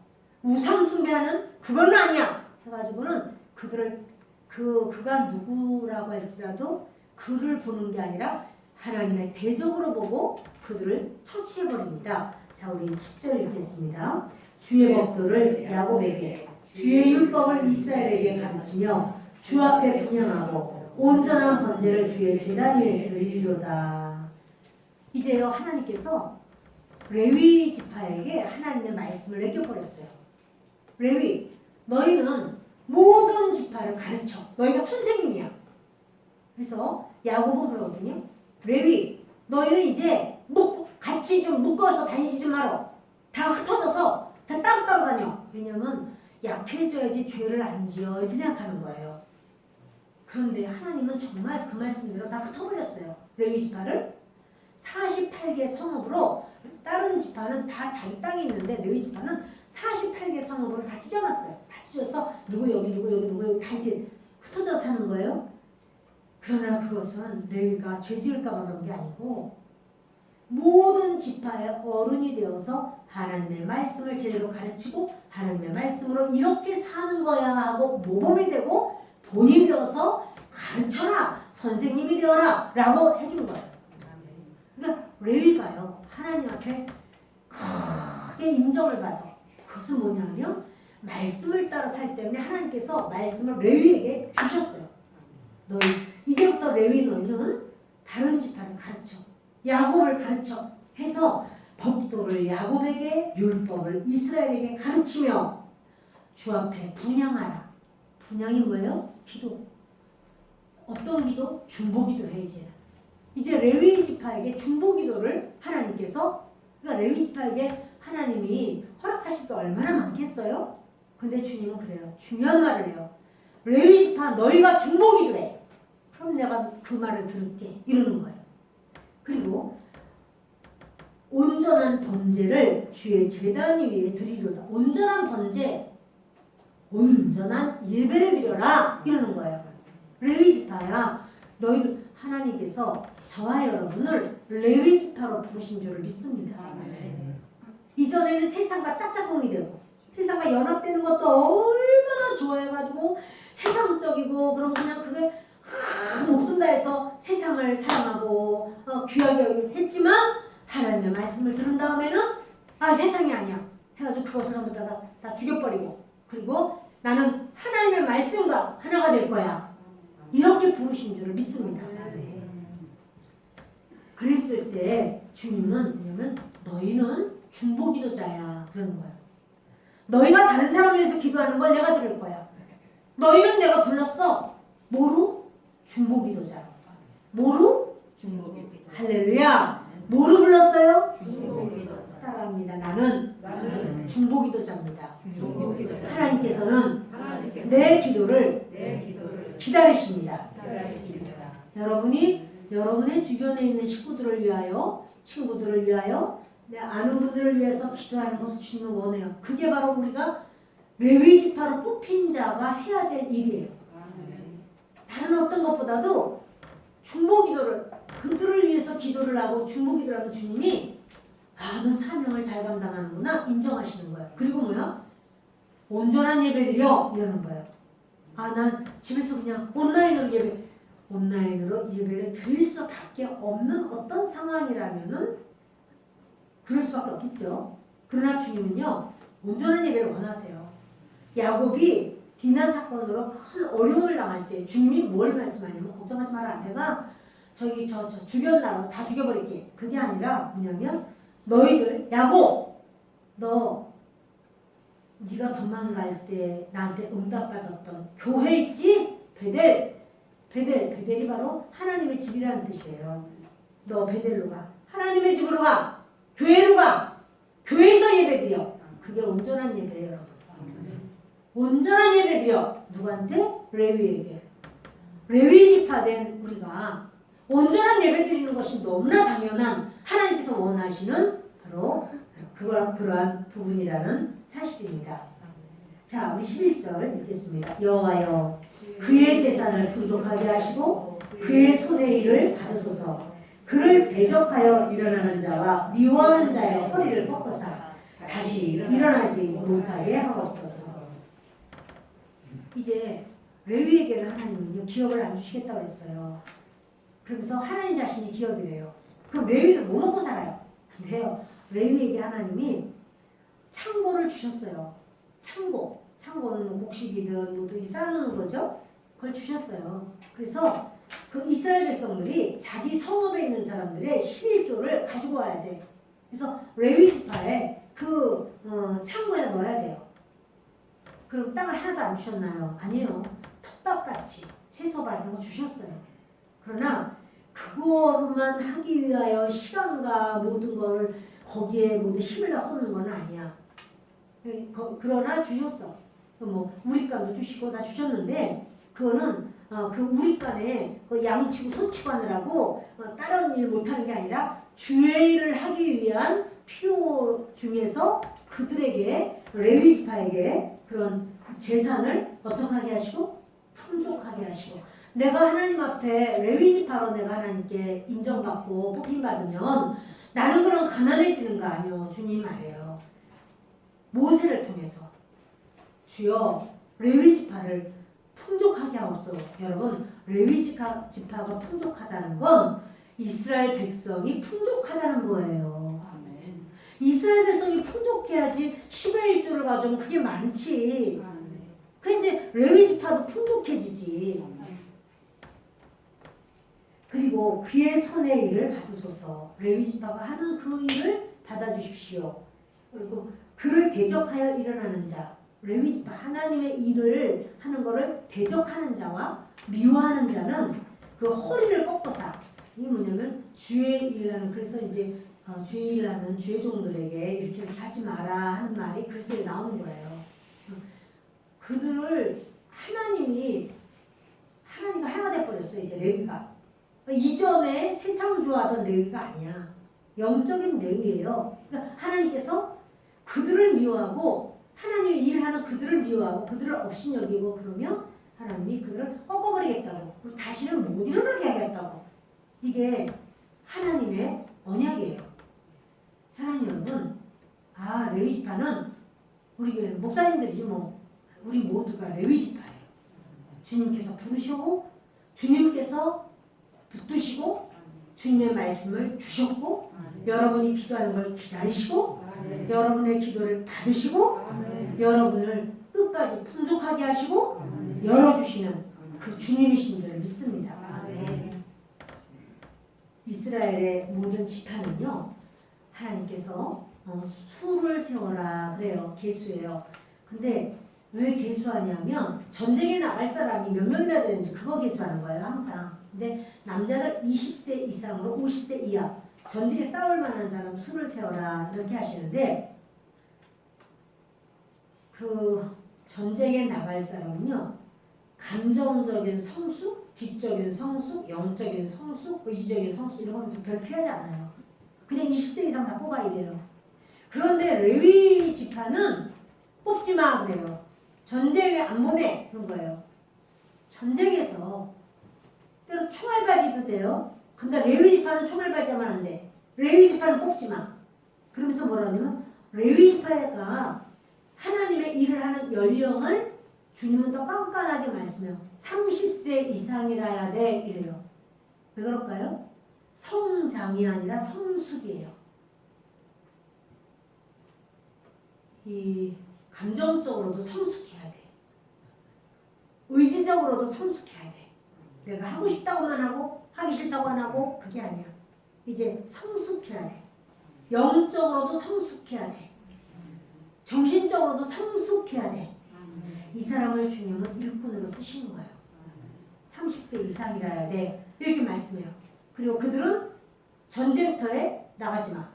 우상 숭배하는 그건 아니야. 해가지고는 그들을 그가 누구라고 할지라도 그를 보는 게 아니라 하나님의 대적으로 보고 그들을 처치해버립니다. 자, 우리 10절 읽겠습니다. 주의 법도를 야곱에게 주의 율법을 이스라엘에게 가르치며 주 앞에 분향하고 온전한 번제를 주의 제단 위에 드리리로다. 이제요 하나님께서 레위 지파에게 하나님의 말씀을 맡겨버렸어요. 레위 너희는 모든 지파를 가르쳐. 너희가 선생님이야. 그래서 야곱은 그러거든요. 레위 너희는 이제 같이 좀 묶어서 다니지 좀 말어. 다 흩어져서 다 따로따로 다녀. 왜냐면 약해져야지 죄를 안 지어야지 생각하는 거예요. 그런데 하나님은 정말 그 말씀대로 다 흩어버렸어요. 레위 지파를 48개 성읍으로. 다른 지파는 다 자기 땅이 있는데 레위 지파는 48개 성읍으로 다 찢어놨어요. 다 찢어서 누구 여기 누구 여기 누구 여기 다 이렇게 흩어져 사는 거예요. 그러나 그것은 레위가 죄 지을까 봐 그런 게 아니고 모든 지파의 어른이 되어서 하나님의 말씀을 제대로 가르치고 하나님의 말씀으로 이렇게 사는 거야 하고 모범이 되고 본이 되어서 가르쳐라, 선생님이 되어라 라고 해준 거예요. 그러니까 레위가요 하나님 앞에 크게 인정을 받아. 그것은 뭐냐면 말씀을 따라 살 때문에 하나님께서 말씀을 레위에게 주셨어요. 너희 이제부터 레위 너희는 다른 지파를 가르쳐, 야곱을 가르쳐 해서 법도를 야곱에게, 율법을 이스라엘에게 가르치며 주 앞에 분향하라. 분향이 뭐예요? 기도. 어떤 기도? 중보기도 해야지. 이제 레위 지파에게 중보기도를 하나님께서, 그러니까 레위 지파에게 하나님이 허락하실 게 얼마나 많겠어요? 근데 주님은 그래요. 중요한 말을 해요. 레위 지파 너희가 중보기도해. 그럼 내가 그 말을 들을게. 이러는 거예요. 그리고 온전한 번제를 주의 제단 위에 드리로다. 온전한 번제, 온전한 예배를 드려라. 이러는 거예요. 레위 지파야, 너희들 하나님께서 저와 여러분을 레위 지파로 부르신 줄을 믿습니다. 이전에는 세상과 짝짝꿍이 되고 세상과 연합되는 것도 얼마나 좋아해가지고 세상적이고 그럼 그냥 그게 목숨 다해서 세상을 사랑하고 귀하게 여기고 했지만 하나님의 말씀을 들은 다음에는 세상이 아니야 해가지고 그것을 전부 다 죽여버리고 그리고 나는 하나님의 말씀과 하나가 될 거야 이렇게 부르신 줄을 믿습니다. 그랬을 때 주님은 뭐냐면 너희는 중보기도자야 그러는 거야. 너희가 다른 사람을 위해서 기도하는 걸 내가 들을 거야. 너희는 내가 불렀어. 뭐로? 중보기도자로. 뭐로? 중보기도자. 할렐루야. 뭐로 불렀어요? 중보기도자. 따라합니다. 나는 중보기도자입니다. 중보기도자. 하나님께서는 내 기도를 기다리십니다. 여러분이 여러분의 주변에 있는 식구들을 위하여, 친구들을 위하여, 내 아는 분들을 위해서 기도하는 것을 주님은 원해요. 그게 바로 우리가 레위 지파로 뽑힌 자가 해야 될 일이에요. 다른 어떤 것보다도 중보기도를 그들을 위해서 기도를 하고 중보기도를 하는 주님이 너 사명을 잘 감당하는구나 인정하시는 거예요. 그리고 뭐야? 온전한 예배 드려 이러는 거예요. 난 집에서 그냥 온라인으로 예배를 드릴 수밖에 없는 어떤 상황이라면은 그럴 수밖에 없겠죠. 그러나 주님은요 온전한 예배를 원하세요. 야곱이 디나 사건으로 큰 어려움을 당할 때 주님이 뭘 말씀하냐면 걱정하지 마라. 내가 저기 저 주변 나라 다 죽여버릴게. 그게 아니라 뭐냐면 너희들 야곱 네가 도망갈 때 나한테 응답받았던 교회 있지? 베델이 바로 하나님의 집이라는 뜻이에요. 너 베델로 가. 하나님의 집으로 가. 교회로 가. 교회에서 예배드려. 그게 온전한 예배예요, 여러분. 온전한 예배드려. 누구한테? 레위에게. 레위 지파된 우리가 온전한 예배드리는 것이 너무나 당연한 하나님께서 원하시는 바로 그러한 부분이라는 사실입니다. 자, 우리 11절 읽겠습니다. 여호와여 그의 재산을 풍족하게 하시고 그의 손의 일을 받으소서. 그를 대적하여 일어나는 자와 미워하는 자의 허리를 꺾어사 다시 일어나지 못하게 하옵소서. 이제 레위에게는 하나님은 기업을 안 주시겠다고 했어요. 그러면서 하나님 자신이 기업이래요. 그럼 레위는 뭐 먹고 살아요? 근데요, 레위에게 하나님이 창고를 주셨어요. 창고는 뭐 곡식이든 뭐든 쌓아놓는 거죠. 그걸 주셨어요. 그래서 그 이스라엘 백성들이 자기 성읍에 있는 사람들의 11조를 가지고 와야 돼. 그래서 레위 지파에 그 창고에다 넣어야 돼요. 그럼 땅을 하나도 안 주셨나요? 아니에요. 텃밭같이 채소 같은 거 주셨어요. 그러나 그거만 하기 위하여 시간과 모든 걸 거기에 모든 힘을 다 쏟는 건 아니야. 그러나 주셨어. 뭐 우리간도 주시고 다 주셨는데 그거는 그 우리간에 양치고 소치고 하느라고 다른 일 못하는 게 아니라 주의 일을 하기 위한 필요 중에서 그들에게 레위 지파에게 그런 재산을 어떻게 하게 하시고 풍족하게 하시고 내가 하나님 앞에 레위 지파로 내가 하나님께 인정받고 뽑힘받으면 나는 그럼 가난해지는 거 아니요. 주님 말해요. 모세를 통해서 주여 레위 지파를 풍족하게 하옵소서. 여러분 레위 지파가 풍족하다는 건 이스라엘 백성이 풍족하다는 거예요. 아멘. 이스라엘 백성이 풍족해야지 10의 1조를 가져오면 그게 많지. 아멘. 그래서 이제 레위 지파도 풍족해지지. 그리고 그의 손의 일을 받으소서. 레위 지파가 하는 그 일을 받아주십시오. 그리고 그를 대적하여 일어나는 자, 레위 지파 하나님의 일을 하는 것을 대적하는 자와 미워하는 자는 그 허리를 꺾어사. 이게 뭐냐면 주의 일하는, 그래서 이제 주의 일하는 주의 종들에게 이렇게 하지 마라 하는 말이 그래서 나오는 거예요. 그들을 하나님과 하나가 돼버렸어요. 이제 레위가. 이전에 세상 좋아하던 레위가 아니야. 영적인 레위예요. 그러니까 하나님께서 그들을 미워하고 하나님의 일하는 그들을 미워하고 그들을 업신여기고 그러면 하나님이 그들을 꺾어버리겠다고. 그리고 다시는 못 일어나게 하겠다고. 이게 하나님의 언약이에요. 사랑하는 여러분, 레위 지파는 우리 교회 목사님들이지 뭐 우리 모두가 레위 지파예요. 주님께서 부르시고 주님께서 붙드시고 주님의 말씀을 주셨고 여러분이 기도하는 걸 기다리시고 여러분의 기도를 받으시고 여러분을 끝까지 풍족하게 하시고 열어주시는 그 주님이신 줄 믿습니다. 이스라엘의 모든 지파는요 하나님께서 수를 세워라 그래요. 계수예요. 근데 왜 계수하냐면 전쟁에 나갈 사람이 몇 명이나 되는지 그거 계수하는 거예요 항상. 근데 남자들 20세 이상으로 50세 이하 전쟁에 싸울 만한 사람 수를 세워라 이렇게 하시는데 그 전쟁에 나갈 사람은요 감정적인 성숙, 지적인 성숙, 영적인 성숙, 의지적인 성숙 이런 건 별 필요하지 않아요. 그냥 20세 이상 다 뽑아야 돼요. 그런데 레위 지파는 뽑지 마 그래요. 전쟁에 안 보내 그런 거예요. 전쟁에서 때로 총알바지도 돼요. 근데 레위 지파는 총알바지 하면 안 돼. 레위 지파는 뽑지 마. 그러면서 뭐라냐면 레위 지파가 하나님의 일을 하는 연령을 주님은 더 깐깐하게 말씀해요. 30세 이상이라야 돼 이래요. 왜 그럴까요? 성장이 아니라 성숙이에요. 이 감정적으로도 성숙해야 돼. 의지적으로도 성숙해야 돼. 내가 하고 싶다고만 하고 하기 싫다고 안 하고 그게 아니야. 이제 성숙해야 돼. 영적으로도 성숙해야 돼. 정신적으로도 성숙해야 돼. 이 사람을 주님은 일꾼으로 쓰시는 거예요. 30세 이상이라야 돼. 이렇게 말씀해요. 그리고 그들은 전쟁터에 나가지 마.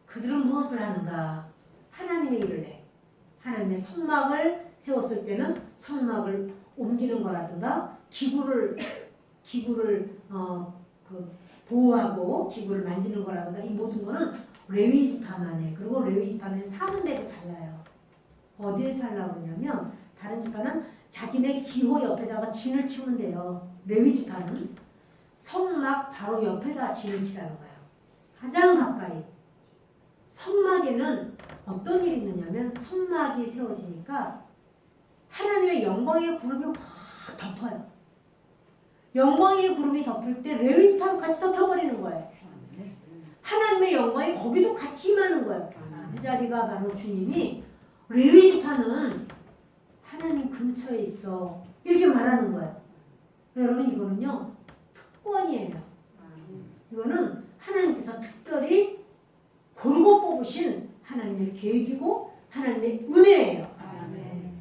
그들은 무엇을 하는가? 하나님의 일을 해. 하나님의 성막을 세웠을 때는 성막을 옮기는 거라든가 기구를 보호하고 기구를 만지는 거라든가 이 모든 거는 레위 지파만 해. 그리고 레위 지파는 사는 데도 달라요. 어디에 살라고 그러냐면 다른 지파는 자기네 기호 옆에다가 진을 치면 돼요. 레위 지파는 성막 바로 옆에다 진을 치라는 거예요. 가장 가까이. 성막에는 어떤 일이 있느냐면 성막이 세워지니까 하나님의 영광의 구름이 확 덮어요. 영광의 구름이 덮을 때 레위 지파도 같이 덮여버리는 거예요. 하나님의 영광이 거기도 같이 임하는 거예요. 그 자리가 바로 주님이 레위 지파는 하나님 근처에 있어 이렇게 말하는 거예요. 여러분 이거는요 특권이에요. 이거는 하나님께서 특별히 고르고 뽑으신 하나님의 계획이고 하나님의 은혜예요.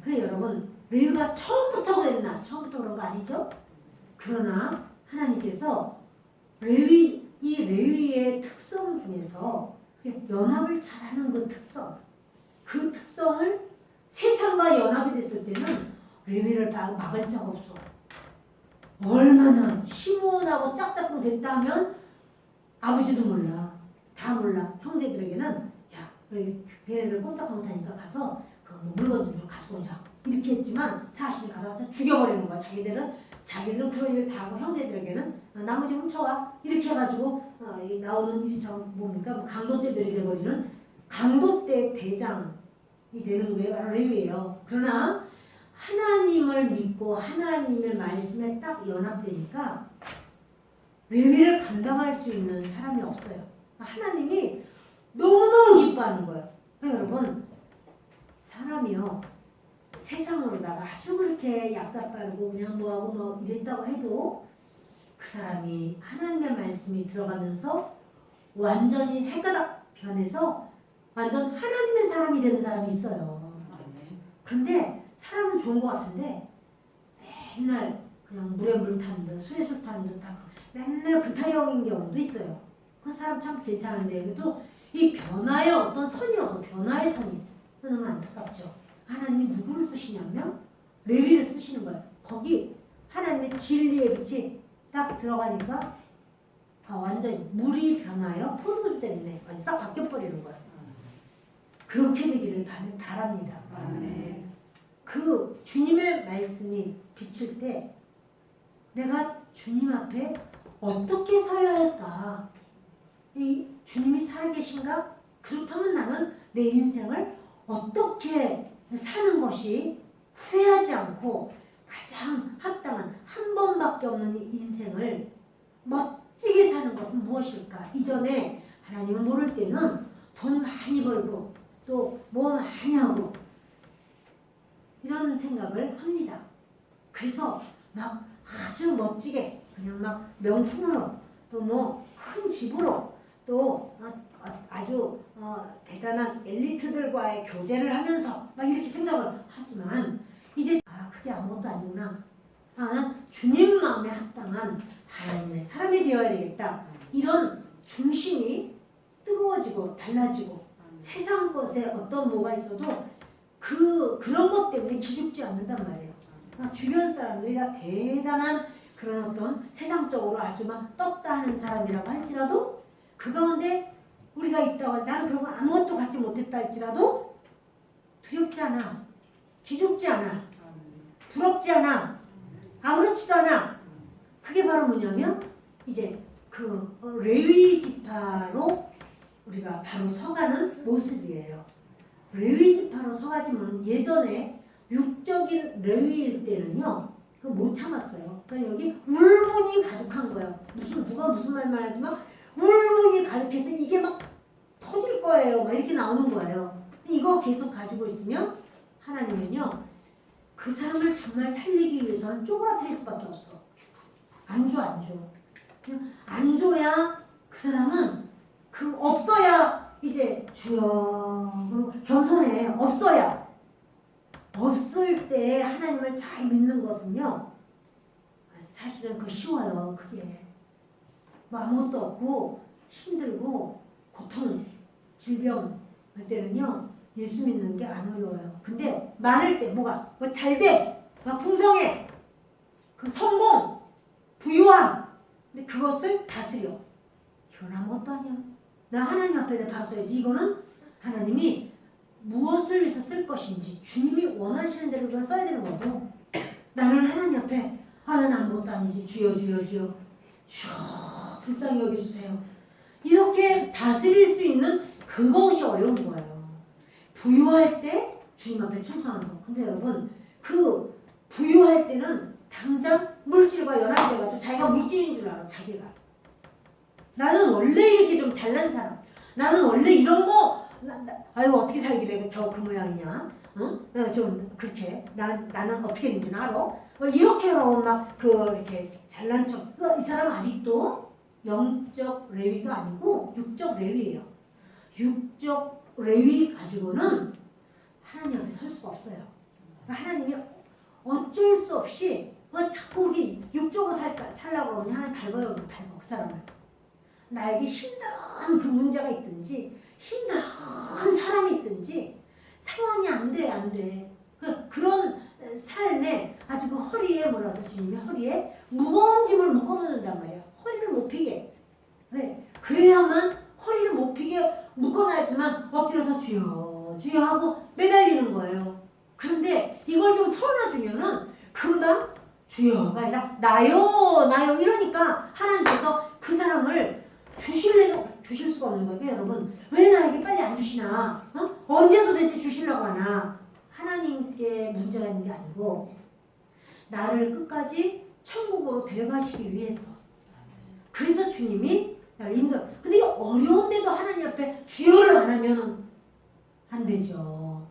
그래서 여러분 레위가 처음부터 그랬나? 처음부터 그런 거 아니죠? 그러나 하나님께서 이 레위의 특성 중에서 연합을 잘하는 그 특성을 세상과 연합이 됐을 때는 레위를 막을 자가 없어. 얼마나 시몬하고 짝짝꿍 됐다 하면 아버지도 몰라. 다 몰라. 형제들에게는 야 우리 걔네들 꼼짝도 못하니까 가서 그 물건 좀 가지고 오자. 이렇게 했지만 사실 가서 죽여버리는 거야. 자기들은 자기들은 그런 일을 다 하고 형제들에게는 나머지 훔쳐와 이렇게 해가지고 나오는 일이 뭡니까? 뭐 강도떼들이 돼버리는 강도떼 대장이 되는 게 바로 레위예요. 그러나 하나님을 믿고 하나님의 말씀에 딱 연합되니까 레위를 감당할 수 있는 사람이 없어요. 하나님이 너무너무 기뻐하는 거예요. 여러분 사람이요 세상으로다가 아주 그렇게 약삭 빠르고 그냥 뭐하고 뭐 이랬다고 해도 그 사람이 하나님의 말씀이 들어가면서 완전히 해가닥 변해서 완전 하나님의 사람이 되는 사람이 있어요. 근데 사람은 좋은 것 같은데 맨날 그냥 물에 물 탄 듯 술에 술 탄 듯 하고 맨날 구타령인 경우도 있어요. 그 사람 참 괜찮은데 그래도 이 변화의 어떤 선이 없어. 변화의 선이 너무 안타깝죠. 하나님이 누구를 쓰시냐면 레위를 쓰시는 거예요. 거기 하나님의 진리의 빛이 딱 들어가니까 완전히 물이 변하여 포도주 됐네. 완전 싹 바뀌어버리는 거예요. 그렇게 되기를 바랍니다. 그 주님의 말씀이 비칠 때 내가 주님 앞에 어떻게 서야 할까? 이 주님이 살아계신가? 그렇다면 나는 내 인생을 어떻게 사는 것이 후회하지 않고 가장 합당한 한 번밖에 없는 이 인생을 멋지게 사는 것은 무엇일까? 이전에 하나님을 모를 때는 돈 많이 벌고 또 뭐 많이 하고 이런 생각을 합니다. 그래서 막 아주 멋지게 그냥 막 명품으로 또 뭐 큰 집으로 또 아주 대단한 엘리트들과의 교제를 하면서 막 이렇게 생각을 하지만 이제 그게 아무것도 아니구나. 난 주님 마음에 합당한 하나님의 사람이 되어야 되겠다. 이런 중심이 뜨거워지고 달라지고 세상 것에 어떤 뭐가 있어도 그런 것 때문에 기죽지 않는단 말이에요. 주변 사람들이 다 대단한 그런 어떤 세상적으로 아주 막 떴다 하는 사람이라고 할지라도 그 가운데 우리가 있다고 할 나는 그런 거 아무것도 갖지 못했다 할지라도 두렵지 않아. 기죽지 않아. 부럽지 않아. 아무렇지도 않아. 그게 바로 뭐냐면 이제 그 레위 지파로 우리가 바로 서가는 모습이에요. 레위 지파로 서가지면 예전에 육적인 레위일 때는요. 그거 못 참았어요. 그러니까 여기 울분이 가득한 거예요. 누가 무슨 말만 하지만 울분이 가득해서 이게 막 터질 거예요. 막 이렇게 나오는 거예요. 이거 계속 가지고 있으면 하나님은요. 그 사람을 정말 살리기 위해서는 쪼그라뜨릴 수밖에 없어. 안 줘. 그냥 안 줘야 그 사람은 없어야 이제 주여 겸손해. 없어야. 없을 때 하나님을 잘 믿는 것은요. 사실은 그거 쉬워요. 그게. 뭐 아무것도 없고 힘들고 고통, 질병 할 때는요. 예수 믿는 게 안 어려워요. 근데 많을 때 뭐가 잘 돼. 막 풍성해. 그 성공, 부유함. 근데 그것을 다스려. 이건 아무것도 아니야. 나 하나님 앞에 내가 봐줘야지. 이거는 하나님이 무엇을 위해서 쓸 것인지 주님이 원하시는 대로 그걸 써야 되는 거고 나는 하나님 앞에 나는 아무것도 아니지. 주여 불쌍히 여겨주세요. 이렇게 다스릴 수 있는 그것이 어려운 거예요. 부유할 때 주님 앞에 충성하는 거. 근데 여러분 그 부유할 때는 당장 물질과 연합돼가지고 자기가 물질인 줄 알아. 자기가. 나는 원래 이렇게 좀 잘난 사람. 나는 원래 이런 거 아유 어떻게 살기래 겨우 그 모양이냐. 좀 그렇게 나는 어떻게 되는지 알아. 이렇게로 막 이렇게 잘난 척. 이 사람 아직도 영적 레위가 아니고 육적 레위예요. 육적 레위 가지고는 하나님 앞에 설 수가 없어요. 하나님이 어쩔 수 없이 자꾸 우리 육적으로 살라고 그러면 하나님 밟아요. 그 사람을. 나에게 힘든 그 문제가 있든지 힘든 사람이 있든지 상황이 안 돼. 그런 삶에 아주 그 허리에 주님이 허리에 무거운 짐을 묶어놓는단 말이야. 허리를 못 피게. 네. 그래야만 허리를 못 피게 묶어놔야지만 엎드려서 주여 하고 매달리는 거예요. 그런데 이걸 좀 풀어놔주면은 금방 주여가 아니라 나요 나요 이러니까 하나님께서 그 사람을 주실래도 주실 수가 없는 거예요. 여러분 왜 나에게 빨리 안 주시나? 언제 도대체 주시려고 하나? 하나님께 문제가 있는 게 아니고 나를 끝까지 천국으로 데려가시기 위해서. 그래서 주님이 나를 인도. 근데 이게 어려운데도 하나님 앞에 주여를 안 하면 안 되죠.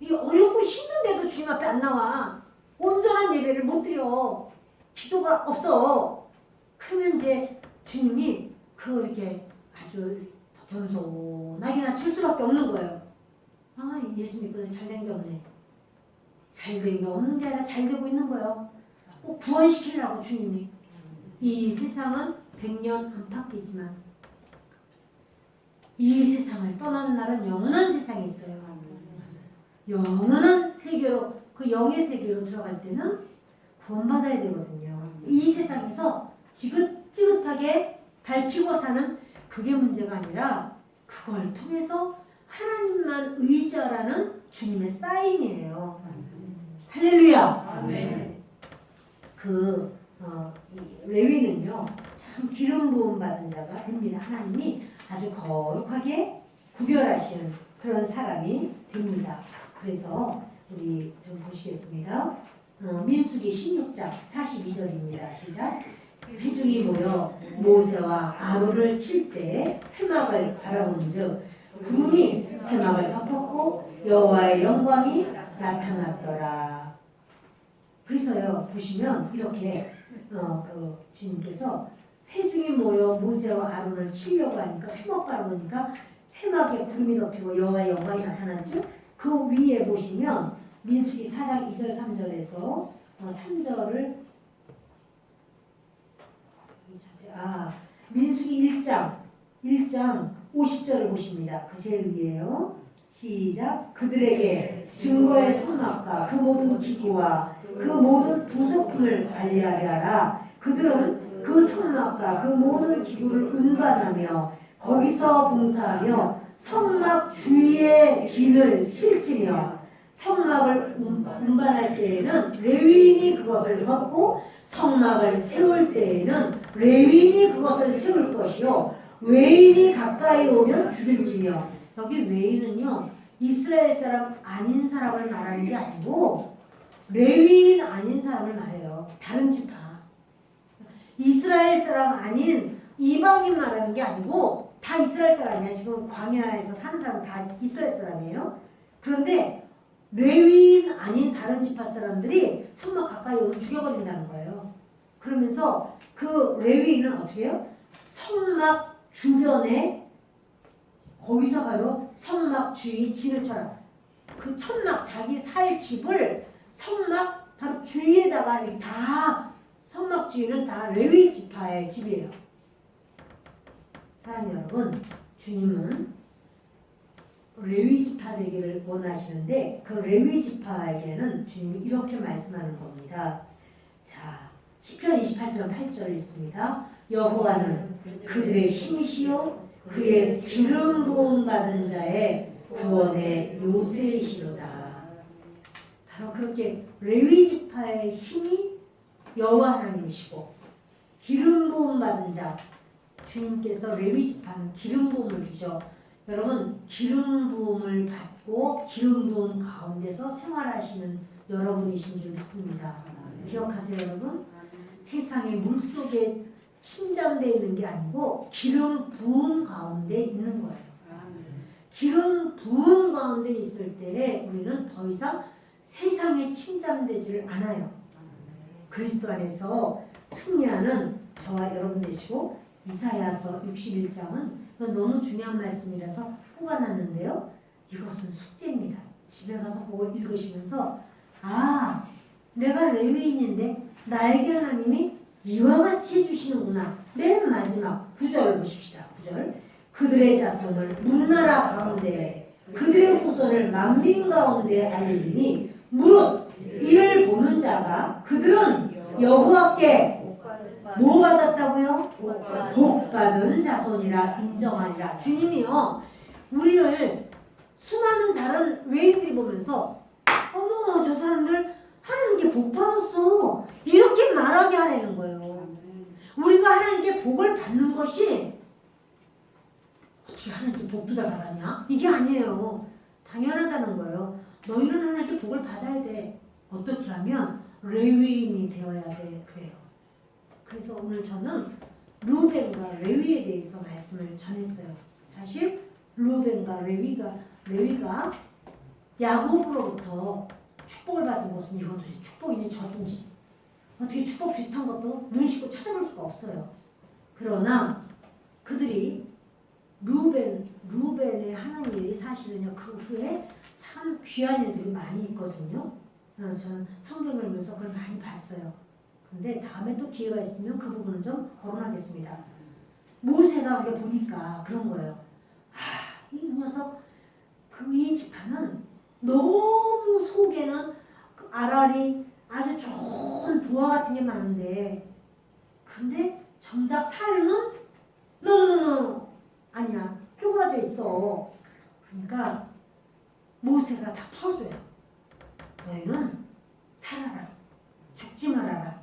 이게 어렵고 힘든데도 주님 앞에 안 나와. 온전한 예배를 못 드려. 기도가 없어. 그러면 이제 주님이 이렇게 아주 겸손하게 낮출 수밖에 없는 거예요. 아, 예수 믿고 잘된 게 없네. 잘된 게 없는 게 아니라 잘 되고 있는 거예요. 꼭 구원시키려고 주님이. 이 세상은 100년 안팎이지만 이 세상을 떠나는 날은 영원한 세상이 있어요. 영원한 세계로, 그 영의 세계로 들어갈 때는 구원받아야 되거든요. 이 세상에서 지긋지긋하게 밟히고 사는 그게 문제가 아니라 그걸 통해서 하나님만 의지하라는 주님의 사인이에요. 할렐루야. 아멘. 이 레위는요 참 기름 부음 받은 자가 됩니다. 하나님이 아주 거룩하게 구별하시는 그런 사람이 됩니다. 그래서 우리 좀 보시겠습니다. 민수기 16장 42절입니다. 시작. 회중이 모여 모세와 아론을 칠 때 회막을 바라본즉 구름이 회막을 덮었고 여호와의 영광이 나타났더라. 그래서요 보시면 이렇게 주님께서 회중이 모여 모세와 아론을 치려고 하니까 회막 바라보니까 회막에 구름이 덮이고 여호와의 영광이 나타났죠. 그 위에 보시면 민수기 4장 2절 3절에서 3절을 민수기 1장 50절을 보십니다. 그 제일 위에요. 시작. 그들에게 증거의 선악과 그 모든 기구와 그 모든 부속품을 관리하게 하라. 그들은 그 선악과 그 모든 기구를 운반하며 거기서 봉사하며 성막 주위의 진을 칠지며 성막을 운반할 때에는 레위인이 그것을 벗고 성막을 세울 때에는 레위인이 그것을 세울 것이요 외인이 가까이 오면 죽일지며. 여기 외인은요 이스라엘 사람 아닌 사람을 말하는 게 아니고 레위인 아닌 사람을 말해요. 다른 지파 이스라엘 사람 아닌 이방인 말하는 게 아니고 다 이스라엘 사람이야. 지금 광야에서 사는 사람 다 이스라엘 사람이에요. 그런데 레위인 아닌 다른 지파 사람들이 성막 가까이 오면 죽여버린다는 거예요. 그러면서 그 레위인은 어떻게 해요? 성막 주변에 거기서 바로 성막 주위 진을 쳐라. 그 천막 자기 살 집을 성막 바로 주위에다가 이렇게 다 성막 주위는 다 레위 지파의 집이에요. 사랑하는 여러분, 주님은 레위 지파 되기를 원하시는데 그 레위 지파에게는 주님이 이렇게 말씀하는 겁니다. 자, 시편 28편 8절 있습니다. 여호와는 그들의 힘이시요 그의 기름 부음 받은 자의 구원의 요새이시로다. 바로 그렇게 레위 지파의 힘이 여호와 하나님이시고 기름 부음 받은 자 주님께서 레위 지파는 기름 부음을 주죠. 여러분 기름 부음을 받고 기름 부음 가운데서 생활하시는 여러분이신 줄 믿습니다. 기억하세요 여러분. 세상의 물속에 침잠되어 있는 게 아니고 기름 부음 가운데 있는 거예요. 기름 부음 가운데 있을 때 우리는 더 이상 세상에 침잠되지를 않아요. 그리스도 안에서 승리하는 저와 여러분 되시고 이사야서 61장은 너무 중요한 말씀이라서 뽑아놨는데요. 이것은 숙제입니다. 집에 가서 그걸 읽으시면서 아 내가 레위인인데 나에게 하나님이 이와 같이 해주시는구나. 맨 마지막 9절 보십시다. 9절 그들의 자손을 문나라 가운데 그들의 후손을 만민 가운데 알리니 무릇 이를 보는 자가 그들은 여호와께 뭐 받았다고요? 복 받은 자손이라 인정하리라. 주님이요 우리를 수많은 다른 외인들이 보면서 어머 저 사람들 하나님께 복 받았어. 이렇게 말하게 하라는 거예요. 우리가 하나님께 복을 받는 것이 어떻게 하나님께 복도 다 받았냐? 이게 아니에요. 당연하다는 거예요. 너희는 하나님께 복을 받아야 돼. 어떻게 하면 레위인이 되어야 돼. 그래요. 그래서 오늘 저는 루벤과 레위에 대해서 말씀을 전했어요. 사실 루벤과 레위가 야곱으로부터 축복을 받은 것은 이것도 축복인지 저주인지 어떻게 축복 비슷한 것도 눈 씻고 찾아볼 수가 없어요. 그러나 그들이 루벤의 하는 일이 사실은요 그 후에 참 귀한 일들이 많이 있거든요. 저는 성경을 보면서 그걸 많이 봤어요. 근데 다음에 또 기회가 있으면 그 부분은 좀 거론하겠습니다. 모세가 우리가 보니까 그런 거예요. 이 녀석 이 지파는 너무 속에는 그 아랄이 아주 좋은 부하 같은 게 많은데 근데 정작 삶은 너무너무 아니야 쪼그라져 있어. 그러니까 모세가 다 풀어줘요. 너희는 살아라. 죽지 말아라.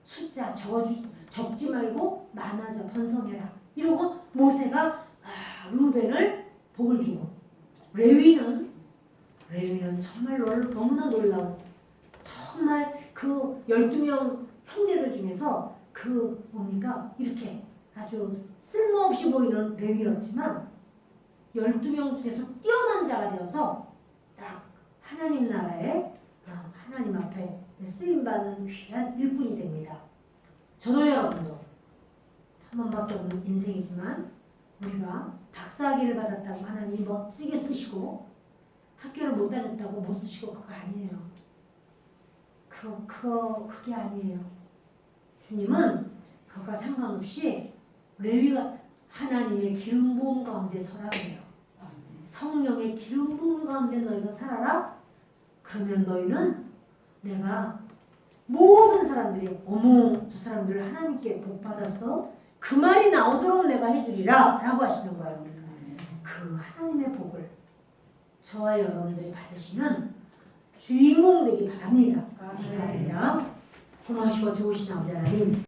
숫자 적지 말고 많아져 번성해라. 이러고 모세가 루벤을 복을 주고 레위는 정말 너무나 놀라운 정말 그 12명 형제들 중에서 그 뭡니까 이렇게 아주 쓸모없이 보이는 레위였지만 12명 중에서 뛰어난 자가 되어서 딱 하나님 나라에 하나님 앞에 쓰임받는 귀한 일꾼이 됩니다. 저도 여러분도 한 번밖에 없는 인생이지만 우리가 박사학위를 받았다고 하나님이 멋지게 쓰시고 학교를 못 다녔다고 못 쓰시고 그거 아니에요. 그게 아니에요. 주님은 그것과 상관없이 레위가 하나님의 기름 부음 가운데 서라 그래요. 성령의 기름 부음 가운데 너희가 살아라. 그러면 너희는 내가 모든 사람들이 어머 저 사람들 하나님께 복 받았어? 그 말이 나오도록 내가 해주리라 라고 하시는 거예요. 그 하나님의 복을 저와 여러분들이 받으시는 주인공 되기 바랍니다. 감사합니다. 고마우시고 좋으신 아버지 하나님